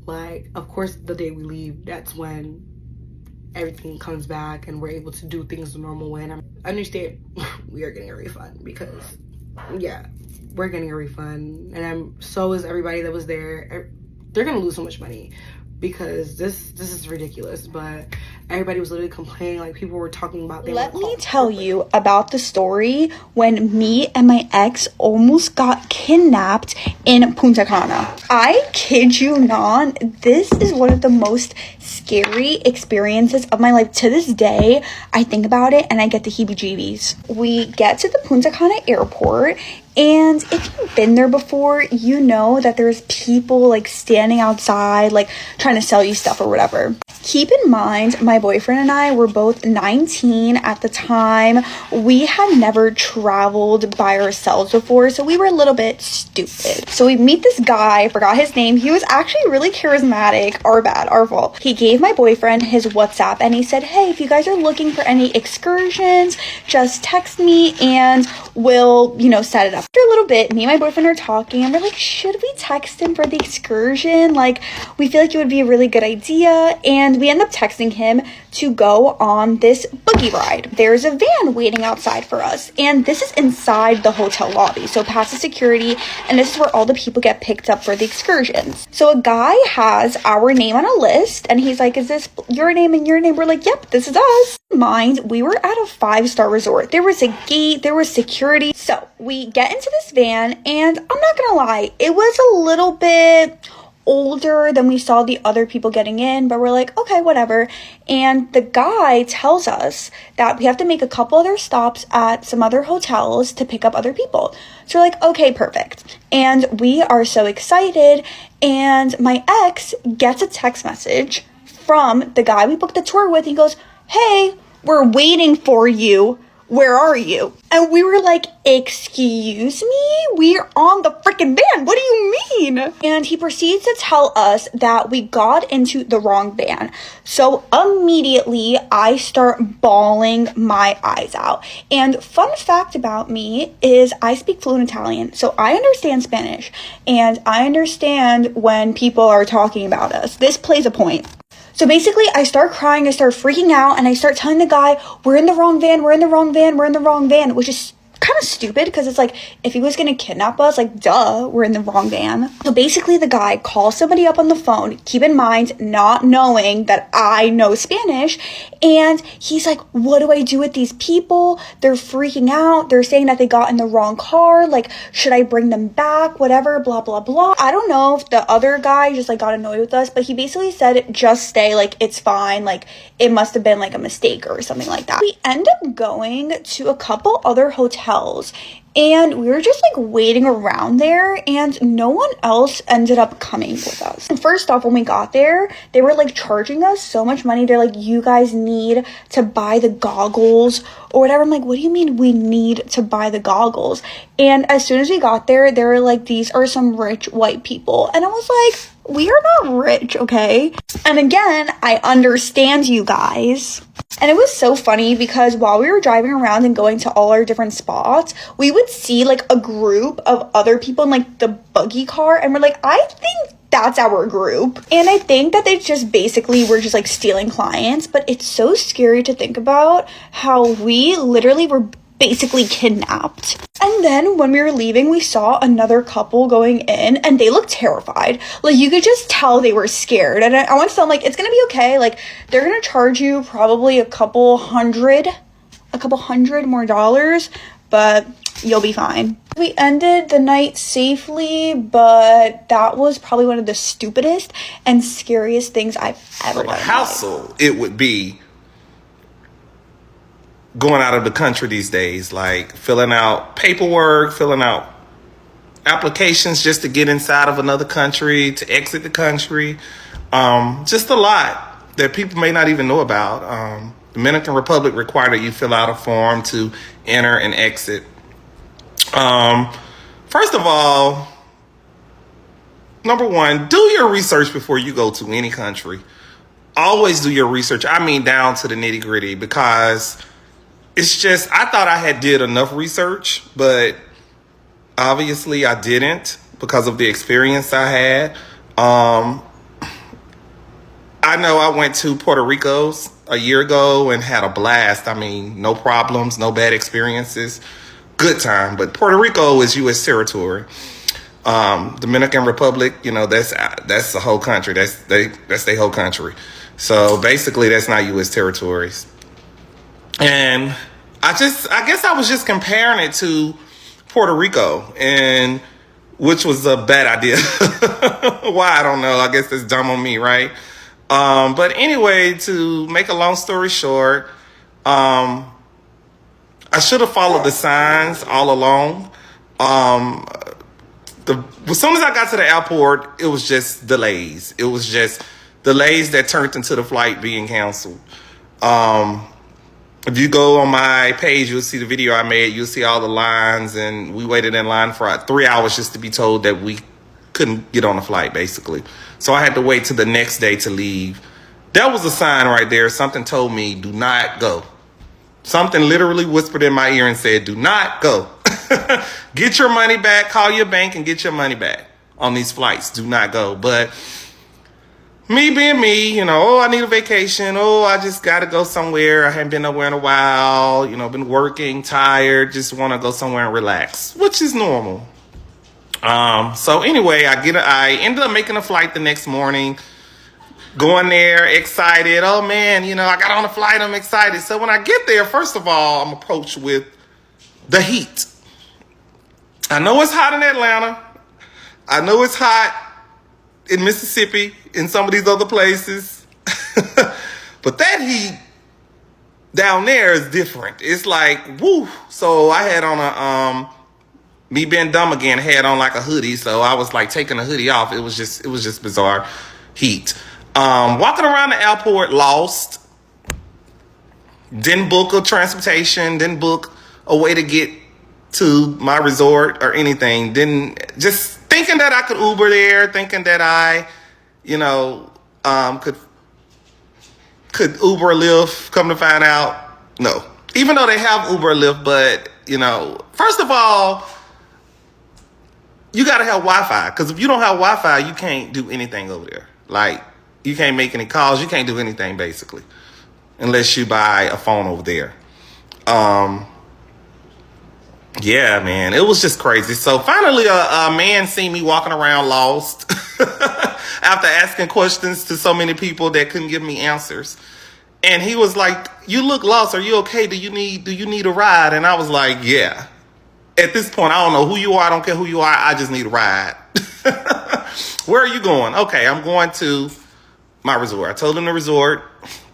like, of course, the day we leave, that's when everything comes back and we're able to do things the normal way. And I understand we are getting a refund, because yeah, we're getting a refund, and so is everybody that was there. They're gonna lose so much money because this is ridiculous. But everybody was literally complaining. Like, people were talking about, let me tell you about the story when me and my ex almost got kidnapped in Punta Cana. I kid you not, this is one of the most scary experiences of my life. To this day, I think about it and I get the heebie-jeebies. We get to the Punta Cana airport, and if you've been there before, you know that there's people like standing outside, like trying to sell you stuff or whatever. Keep in mind, my boyfriend and I were both 19 at the time. We had never traveled by ourselves before, so we were a little bit stupid. So we meet this guy, I forgot his name. He was actually really charismatic. Our fault. He gave my boyfriend his WhatsApp and he said, hey, if you guys are looking for any excursions, just text me and we'll, set it up. After a little bit, me and my boyfriend are talking and we're like, should we text him for the excursion? Like, we feel like it would be a really good idea. And we end up texting him to go on this buggy ride. There's a van waiting outside for us, and this is inside the hotel lobby, so past the security, and this is where all the people get picked up for the excursions. So a guy has our name on a list, and he's like, is this your name and your name? We're like, yep, this is us. Mind, we were at a 5-star resort. There was a gate, there was security. So we get into this van, and I'm not gonna lie, it was a little bit older than we saw the other people getting in, but we're like, okay, whatever. And the guy tells us that we have to make a couple other stops at some other hotels to pick up other people. So we're like, okay, perfect. And we are so excited, and my ex gets a text message from the guy we booked the tour with. He goes, hey, we're waiting for you. Where are you? And we were like, excuse me? We're on the freaking van. What do you mean? And he proceeds to tell us that we got into the wrong van. So immediately I start bawling my eyes out. And fun fact about me is I speak fluent Italian. So I understand Spanish, and I understand when people are talking about us. This plays a point. So basically, I start crying, I start freaking out, and I start telling the guy, we're in the wrong van, we're in the wrong van, we're in the wrong van, which is kind of stupid because it's like, if he was going to kidnap us, like, duh, we're in the wrong van. So basically, the guy calls somebody up on the phone, keep in mind, not knowing that I know Spanish, and he's like, what do I do with these people? They're freaking out. They're saying that they got in the wrong car. Like, should I bring them back? Whatever, blah, blah, blah. I don't know if the other guy just, like, got annoyed with us, but he basically said, just stay, like, it's fine. Like, it must have been, like, a mistake or something like that. We end up going to a couple other hotels, and we were just like waiting around there, and no one else ended up coming with us. And first off, when we got there, they were like charging us so much money. They're like, you guys need to buy the goggles or whatever. I'm like, what do you mean we need to buy the goggles? And as soon as we got there, they were like, these are some rich white people. And I was like, we are not rich, okay? And again, I understand you guys. And it was so funny because while we were driving around and going to all our different spots, we would see like a group of other people in like the buggy car, and we're like, I think that's our group. And I think that they just basically were just like stealing clients, but it's so scary to think about how we literally were basically kidnapped. And then when we were leaving, we saw another couple going in, and they looked terrified. Like, you could just tell they were scared. And I went to them like, it's gonna be okay. Like, they're gonna charge you probably a couple hundred more dollars, but you'll be fine. We ended the night safely, but that was probably one of the stupidest and scariest things I've ever done. A hassle it would be going out of the country these days, like filling out paperwork, filling out applications just to get inside of another country, to exit the country. Just a lot that people may not even know about. Dominican Republic require that you fill out a form to enter and exit. First of all, number one, do your research before you go to any country. Always do your research. I mean, down to the nitty gritty, because it's just, I thought I had did enough research, but obviously I didn't because of the experience I had. I know I went to Puerto Rico a year ago and had a blast. I mean, no problems, no bad experiences, good time. But Puerto Rico is U.S. territory. Dominican Republic, you know, that's the whole country. That's their whole country. So basically, that's not U.S. territories. And I guess I was just comparing it to Puerto Rico, and which was a bad idea. Why? I don't know. I guess that's dumb on me, right? But anyway, to make a long story short, I should have followed the signs all along. As soon as I got to the airport, it was just delays. It was just delays that turned into the flight being canceled. If you go on my page, you'll see the video I made. You'll see all the lines, and we waited in line for 3 hours just to be told that we couldn't get on the flight, basically. So I had to wait till the next day to leave. That was a sign right there. Something told me, do not go. Something literally whispered in my ear and said, do not go. Get your money back. Call your bank and get your money back on these flights. Do not go. But me being me, I need a vacation. I just got to go somewhere. I haven't been nowhere in a while. Been working, tired. Just want to go somewhere and relax, which is normal. So anyway, I ended up making a flight the next morning. Going there, excited. Oh man, I got on the flight. I'm excited. So when I get there, first of all, I'm approached with the heat. I know it's hot in Atlanta. I know it's hot in Mississippi, in some of these other places. But that heat down there is different. It's like, woo. So I had on me being dumb again, had on like a hoodie. So I was like taking the hoodie off. It was just bizarre heat. Walking around the airport, lost. Didn't book a transportation. Didn't book a way to get to my resort or anything. Just thinking that I could Uber there. Thinking that I, could Uber or Lyft. Come to find out, no. Even though they have Uber or Lyft, but first of all, you gotta have Wi-Fi. Because if you don't have Wi-Fi, you can't do anything over there. Like, you can't make any calls. You can't do anything, basically, unless you buy a phone over there. Yeah, man, it was just crazy. So finally, a man seen me walking around lost after asking questions to so many people that couldn't give me answers. And he was like, "You look lost. Are you okay? Do you need a ride?" And I was like, "Yeah." At this point, I don't know who you are. I don't care who you are. I just need a ride. Where are you going? Okay, I'm going to my resort. I told him the resort.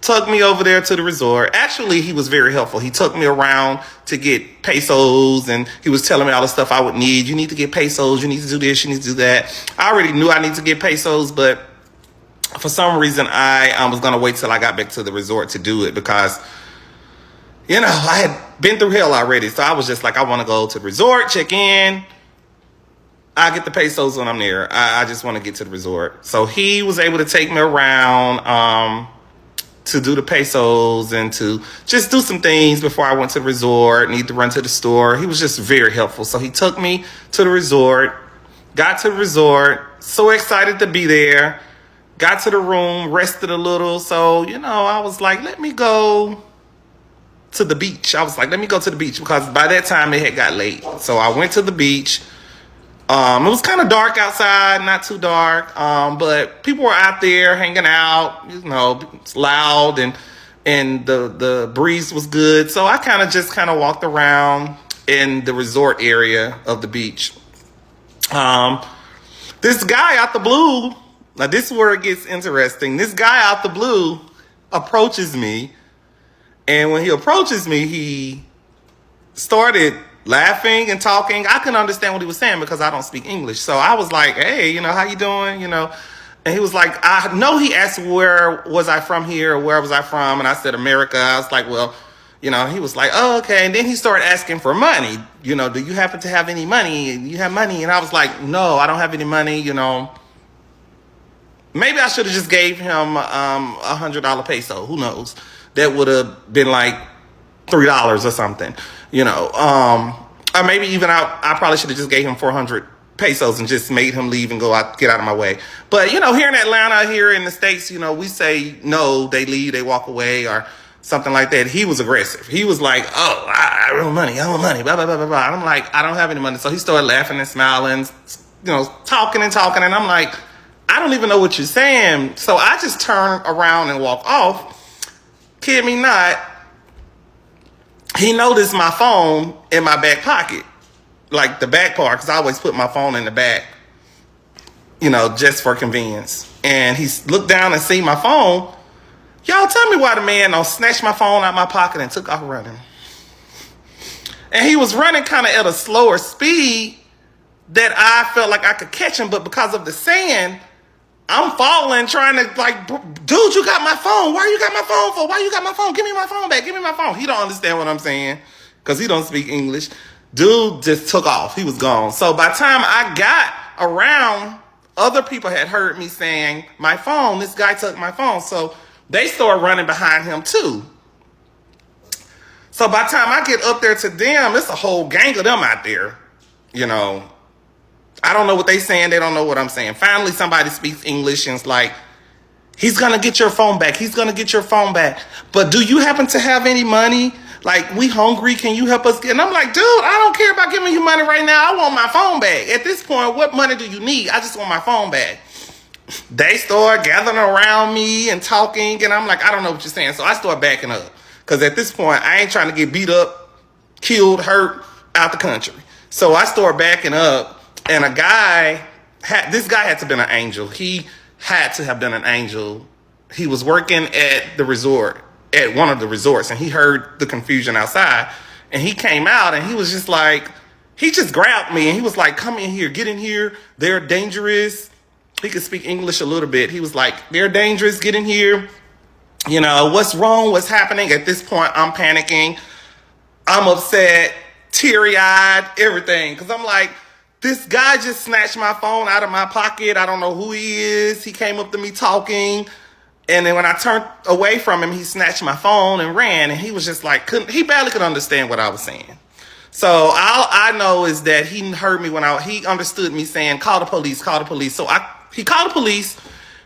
Took me over there to the resort. Actually, he was very helpful. He took me around to get pesos, and he was telling me all the stuff I would need. You need to get pesos. You need to do this. You need to do that. I already knew I need to get pesos, but for some reason, I was going to wait till I got back to the resort to do it because, I had been through hell already. So I was just like, I want to go to the resort, check in. I get the pesos when I'm there. I just want to get to the resort. So he was able to take me around to do the pesos and to just do some things before I went to the resort. Need to run to the store. He was just very helpful. So he took me to the resort. Got to the resort. So excited to be there. Got to the room. Rested a little. So, I was like, let me go to the beach. I was like, let me go to the beach because by that time it had got late. So I went to the beach. It was kind of dark outside, not too dark, but people were out there hanging out. It's loud and the breeze was good. So I kind of walked around in the resort area of the beach. This guy out the blue, now this is where it gets interesting. This guy out the blue approaches me, and when he approaches me, he started laughing and talking. I couldn't understand what he was saying because I don't speak English. So I was like, "Hey, how you doing?" And he was like, I know he asked where was I from here, or where was I from? And I said, America. I was like, well, he was like, oh, okay. And then he started asking for money. Do you happen to have any money? You have money? And I was like, no, I don't have any money. Maybe I should have just gave him $100 peso. Who knows? That would have been like $3 or something. Or maybe even I probably should have just gave him 400 pesos and just made him leave and get out of my way. But, here in Atlanta, here in the States, we say no, they leave, they walk away or something like that. He was aggressive. He was like, oh, I want money, blah, blah, blah, blah, blah. And I'm like, I don't have any money. So he started laughing and smiling, talking and talking. And I'm like, I don't even know what you're saying. So I just turn around and walk off. Kid me not. He noticed my phone in my back pocket, like the back part, because I always put my phone in the back, just for convenience. And he looked down and see my phone. Y'all tell me why the man snatched my phone out my pocket and took off running. And he was running kind of at a slower speed that I felt like I could catch him, but because of the sand, I'm falling, trying to dude, you got my phone. Why you got my phone for? Why you got my phone? Give me my phone back. Give me my phone. He don't understand what I'm saying because he don't speak English. Dude just took off. He was gone. So by the time I got around, other people had heard me saying, my phone, this guy took my phone. So they started running behind him too. So by the time I get up there to them, it's a whole gang of them out there. You know, I don't know what they saying. They don't know what I'm saying. Finally, somebody speaks English and it's like, he's going to get your phone back. He's going to get your phone back. But do you happen to have any money? Like, we hungry. Can you help us? And I'm like, dude, I don't care about giving you money right now. I want my phone back. At this point, what money do you need? I just want my phone back. They start gathering around me and talking. And I'm like, I don't know what you're saying. So I start backing up. Because at this point, I ain't trying to get beat up, killed, hurt, out the country. So I start backing up. And this guy had to have been an angel. He had to have been an angel. He was working at the resort, at one of the resorts, and he heard the confusion outside. And he came out and he was just like, he just grabbed me and he was like, come in here, get in here. They're dangerous. He could speak English a little bit. He was like, they're dangerous, get in here. You know, what's wrong? What's happening? At this point, I'm panicking. I'm upset, teary-eyed, everything. Because I'm like, this guy just snatched my phone out of my pocket. I don't know who he is. He came up to me talking. And then when I turned away from him, he snatched my phone and ran. And he was just like, he barely could understand what I was saying. So all I know is that he heard me he understood me saying, call the police, call the police. So he called the police.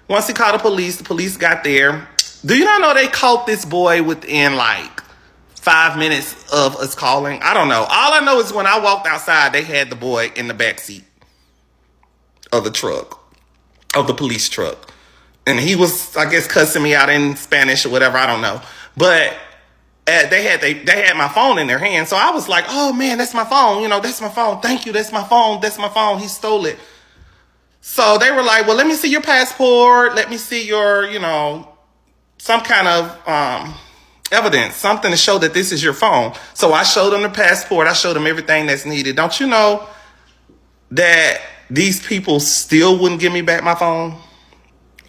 Once he called the police got there. Do you not know they caught this boy within like 5 minutes of us calling? I don't know. All I know is when I walked outside, they had the boy in the back seat of the truck, of the police truck. And he was, I guess, cussing me out in Spanish or whatever. I don't know. But they had my phone in their hand. So I was like, oh, man, that's my phone. You know, that's my phone. Thank you. That's my phone. That's my phone. He stole it. So they were like, well, let me see your passport. Let me see your, you know, some kind of evidence, something to show that this is your phone. So I showed them the passport. I showed them everything that's needed. Don't you know that these people still wouldn't give me back my phone?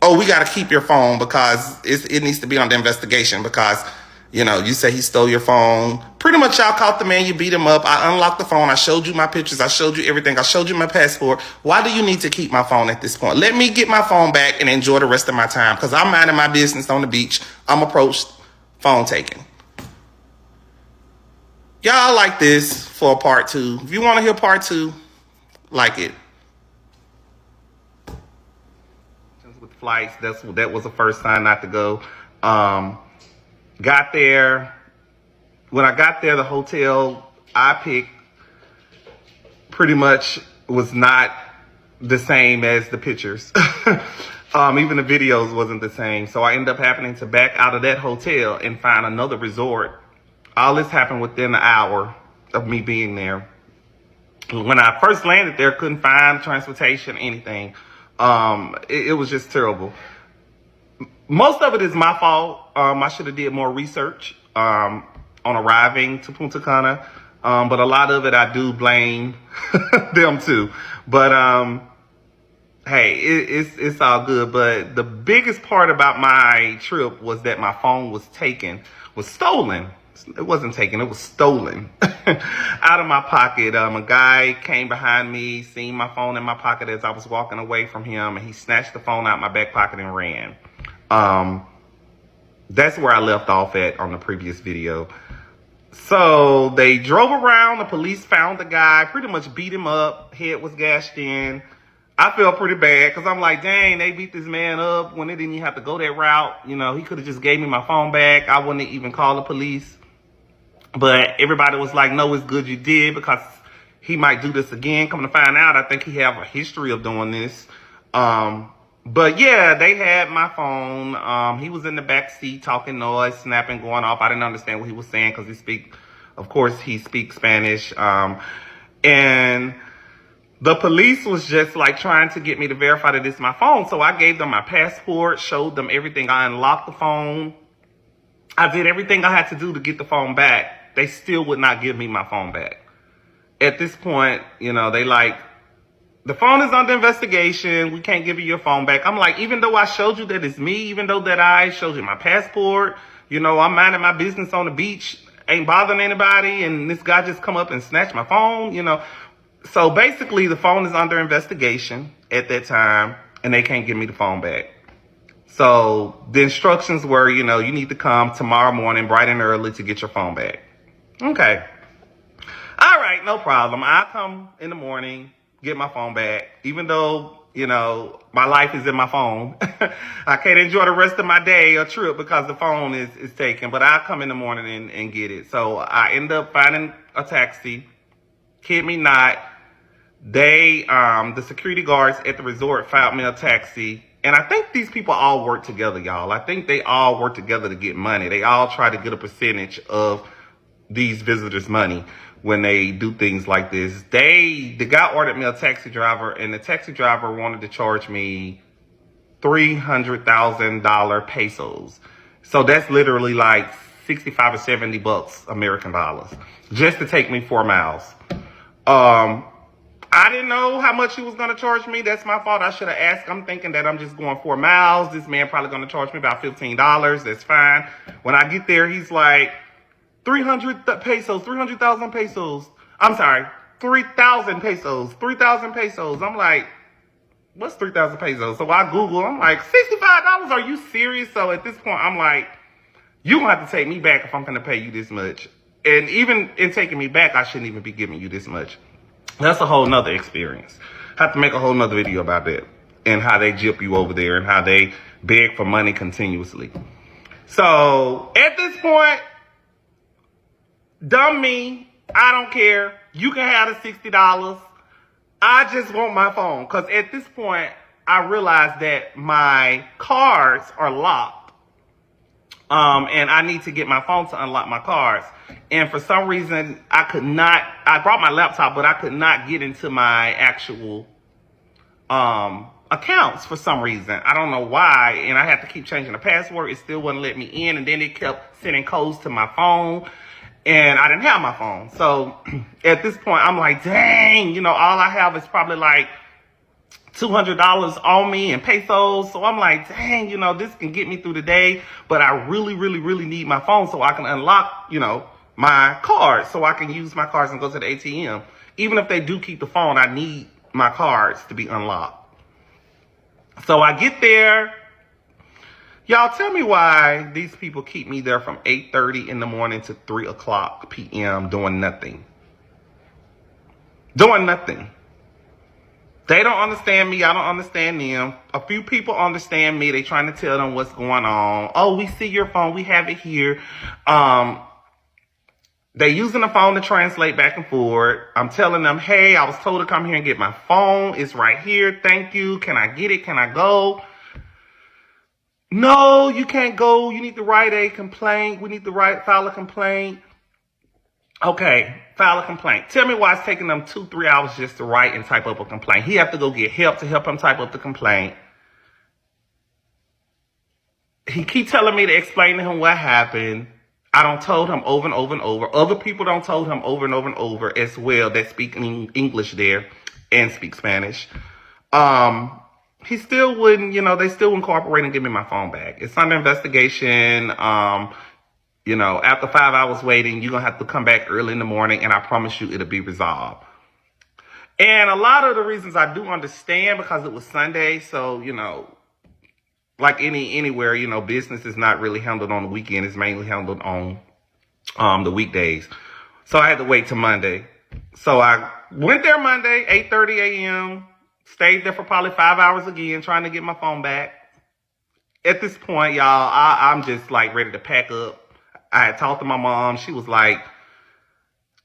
Oh, we got to keep your phone because it needs to be under investigation because, you know, you say he stole your phone. Pretty much y'all caught the man. You beat him up. I unlocked the phone. I showed you my pictures. I showed you everything. I showed you my passport. Why do you need to keep my phone at this point? Let me get my phone back and enjoy the rest of my time because I'm minding my business on the beach. I'm approached, phone taken. Y'all like this for a part 2. If you want to hear part 2, like it. With flights, that was the first time not to go. Got there. When I got there, the hotel I picked pretty much was not the same as the pictures. Even the videos wasn't the same. So I ended up having to back out of that hotel and find another resort. All this happened within an hour of me being there. When I first landed there, couldn't find transportation, anything. It was just terrible. Most of it is my fault. I should have did more research on arriving to Punta Cana. But a lot of it I do blame them too. But hey, it's all good. But the biggest part about my trip was that my phone was stolen. It wasn't taken, it was stolen out of my pocket. A guy came behind me, seen my phone in my pocket as I was walking away from him, and he snatched the phone out of my back pocket and ran. That's where I left off at on the previous video. So they drove around, the police found the guy, pretty much beat him up, head was gashed in. I felt pretty bad because I'm like, dang, they beat this man up when they didn't even have to go that route. You know, he could have just gave me my phone back. I wouldn't even call the police. But everybody was like, no, it's good you did because he might do this again. Coming to find out, I think he have a history of doing this. But yeah, they had my phone. He was in the back seat talking noise, snapping, going off. I didn't understand what he was saying because he speaks Spanish. And the police was just like trying to get me to verify that it's my phone. So I gave them my passport, showed them everything. I unlocked the phone. I did everything I had to do to get the phone back. They still would not give me my phone back. At this point, you know, they like, the phone is under investigation. We can't give you your phone back. I'm like, even though I showed you that it's me, even though that I showed you my passport, you know, I'm minding my business on the beach, ain't bothering anybody, and this guy just come up and snatch my phone, you know. So basically, the phone is under investigation at that time, and they can't give me the phone back. So the instructions were, you know, you need to come tomorrow morning bright and early to get your phone back. Okay. All right, no problem. I'll come in the morning, get my phone back. Even though, my life is in my phone. I can't enjoy the rest of my day or trip because the phone is taken. But I'll come in the morning and get it. So I end up finding a taxi. Kid me not. The security guards at the resort found me a taxi. And I think these people all work together, y'all. I think they all work together to get money. They all try to get a percentage of these visitors' money when they do things like this. The guy ordered me a taxi driver, and the taxi driver wanted to charge me $300,000 pesos. So that's literally like 65 or 70 bucks American dollars just to take me 4 miles. I didn't know how much he was going to charge me. That's my fault. I should have asked. I'm thinking that I'm just going 4 miles. This man probably going to charge me about $15. That's fine. When I get there, he's like, 300 pesos, 300,000 pesos. I'm sorry, 3,000 pesos, 3,000 pesos. I'm like, what's 3,000 pesos? So I Google, I'm like, $65? Are you serious? So at this point, I'm like, you're going to have to take me back if I'm going to pay you this much. And even in taking me back, I shouldn't even be giving you this much. That's a whole nother experience. I have to make a whole nother video about that and how they gyp you over there and how they beg for money continuously. So at this point, dumb me, I don't care. You can have the $60. I just want my phone. Because at this point, I realized that my cards are locked. And I need to get my phone to unlock my cards. And for some reason, I brought my laptop, but I could not get into my actual accounts for some reason. I don't know why. And I had to keep changing the password. It still wouldn't let me in. And then it kept sending codes to my phone. And I didn't have my phone. So at this point, I'm like, dang, all I have is probably like $200 on me in pesos. So I'm like, dang, this can get me through the day. But I really, really, really need my phone so I can unlock, my cards. So I can use my cards and go to the ATM. Even if they do keep the phone, I need my cards to be unlocked. So I get there. Y'all tell me why these people keep me there from 8:30 in the morning to 3 o'clock p.m. doing nothing. Doing nothing. They don't understand me. I don't understand them. A few people understand me. They trying to tell them what's going on. Oh, we see your phone. We have it here. They using the phone to translate back and forth. I'm telling them, hey, I was told to come here and get my phone. It's right here. Thank you. Can I get it? Can I go? No, you can't go. You need to write a complaint. We need to file a complaint. Okay, file a complaint. Tell me why it's taking them 2-3 hours just to write and type up a complaint. He have to go get help to help him type up the complaint. He keep telling me to explain to him what happened. I don't told him over and over and over. Other people don't told him over and over and over as well that speak English there and speak Spanish. He still wouldn't, they still wouldn't cooperate and give me my phone back. It's under investigation. After 5 hours waiting, you're going to have to come back early in the morning, and I promise you it'll be resolved. And a lot of the reasons I do understand because it was Sunday. So, like anywhere, business is not really handled on the weekend. It's mainly handled on the weekdays. So I had to wait till Monday. So I went there Monday, 8:30 a.m., stayed there for probably 5 hours again, trying to get my phone back. At this point, y'all, I'm just like ready to pack up. I had talked to my mom. She was like,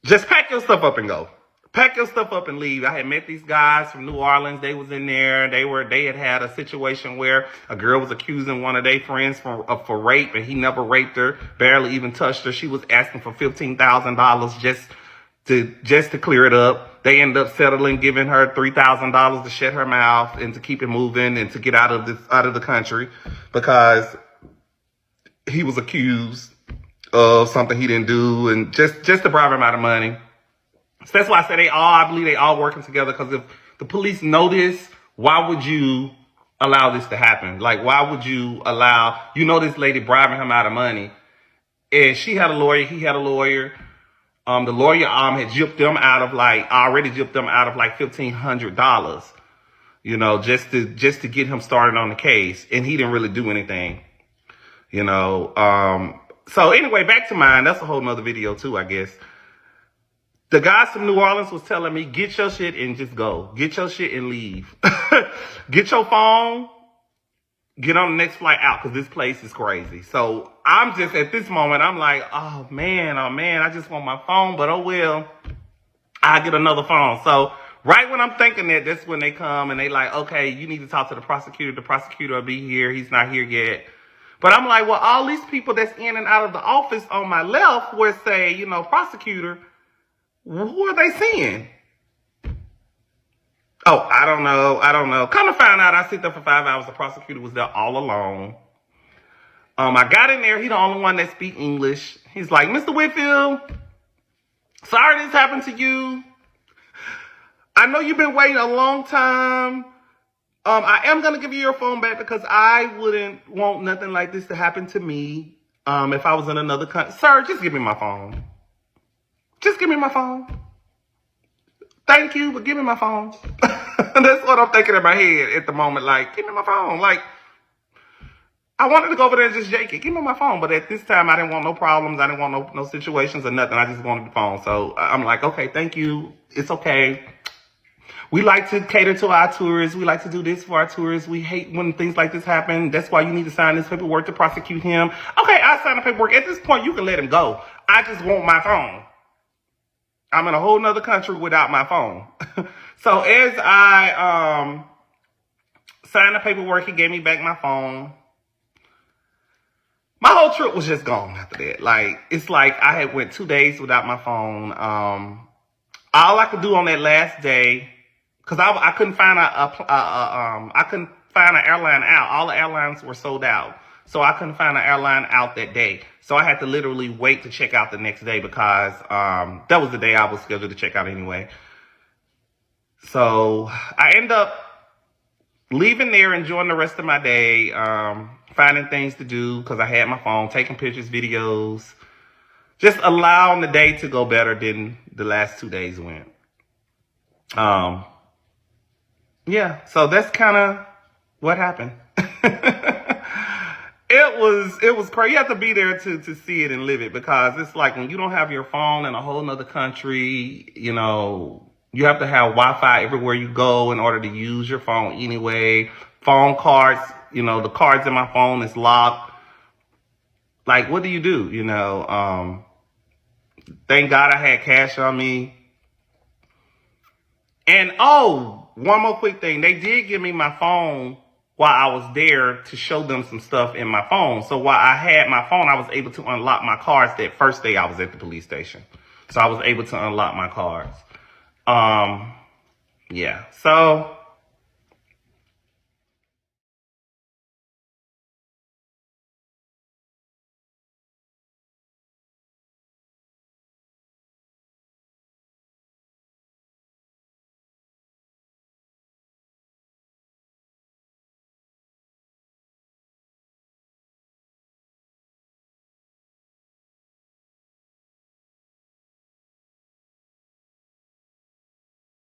just pack your stuff up and go. Pack your stuff up and leave. I had met these guys from New Orleans. They was in there. They had a situation where a girl was accusing one of their friends for rape, and he never raped her, barely even touched her. She was asking for $15,000 just to clear it up. They ended up settling, giving her $3,000 to shut her mouth and to keep it moving and to get out of the country because he was accused of something he didn't do, and just to bribe him out of money. So that's why I say I believe they all working together, because if the police know this, why would you allow this to happen? Like, why would you allow, this lady bribing him out of money, and she had a lawyer, he had a lawyer. The lawyer had gypped them out of already gypped them out of like $1,500, just to get him started on the case, and he didn't really do anything, So anyway, back to mine. That's a whole nother video too, I guess. The guys from New Orleans was telling me, get your shit and just go. Get your shit and leave. Get your phone. Get on the next flight out because this place is crazy. So I'm just at this moment, I'm like, oh man, I just want my phone, but oh well, I get another phone. So right when I'm thinking that, that's when they come and they like, okay, you need to talk to the prosecutor. The prosecutor will be here. He's not here yet. But I'm like, well, all these people that's in and out of the office on my left would say, you know, prosecutor, who are they seeing? Oh, I don't know. Come to find out, I sit there for 5 hours. The prosecutor was there all alone. I got in there. He the only one that speak English. He's like, Mr. Whitfield, sorry this happened to you. I know you've been waiting a long time. I am going to give you your phone back because I wouldn't want nothing like this to happen to me if I was in another country. Sir, just give me my phone. Just give me my phone. Thank you, but give me my phone. That's what I'm thinking in my head at the moment. Like, give me my phone. Like, I wanted to go over there and just yank it. Give me my phone. But at this time, I didn't want no problems. I didn't want no situations or nothing. I just wanted the phone. So I'm like, okay, thank you. It's okay. We like to cater to our tourists. We like to do this for our tourists. We hate when things like this happen. That's why you need to sign this paperwork to prosecute him. Okay, I signed the paperwork. At this point, you can let him go. I just want my phone. I'm in a whole nother country without my phone. So as I signed the paperwork, he gave me back my phone. My whole trip was just gone after that. Like, it's like I had went 2 days without my phone. All I could do on that last day, because I couldn't find I couldn't find an airline out. All the airlines were sold out. So I couldn't find an airline out that day. So I had to literally wait to check out the next day because that was the day I was scheduled to check out anyway. So I end up leaving there, enjoying the rest of my day, finding things to do because I had my phone, taking pictures, videos, just allowing the day to go better than the last 2 days went. Yeah, so that's kind of what happened. It was crazy. You have to be there to see it and live it because it's like when you don't have your phone in a whole nother country, you know, you have to have Wi-Fi everywhere you go in order to use your phone anyway. Phone cards, you know, the cards in my phone is locked. Like, what do you do? You know, thank God I had cash on me. And one more quick thing. They did give me my phone while I was there to show them some stuff in my phone. So while I had my phone, I was able to unlock my cards that first day I was at the police station. So I was able to unlock my cards. Yeah. So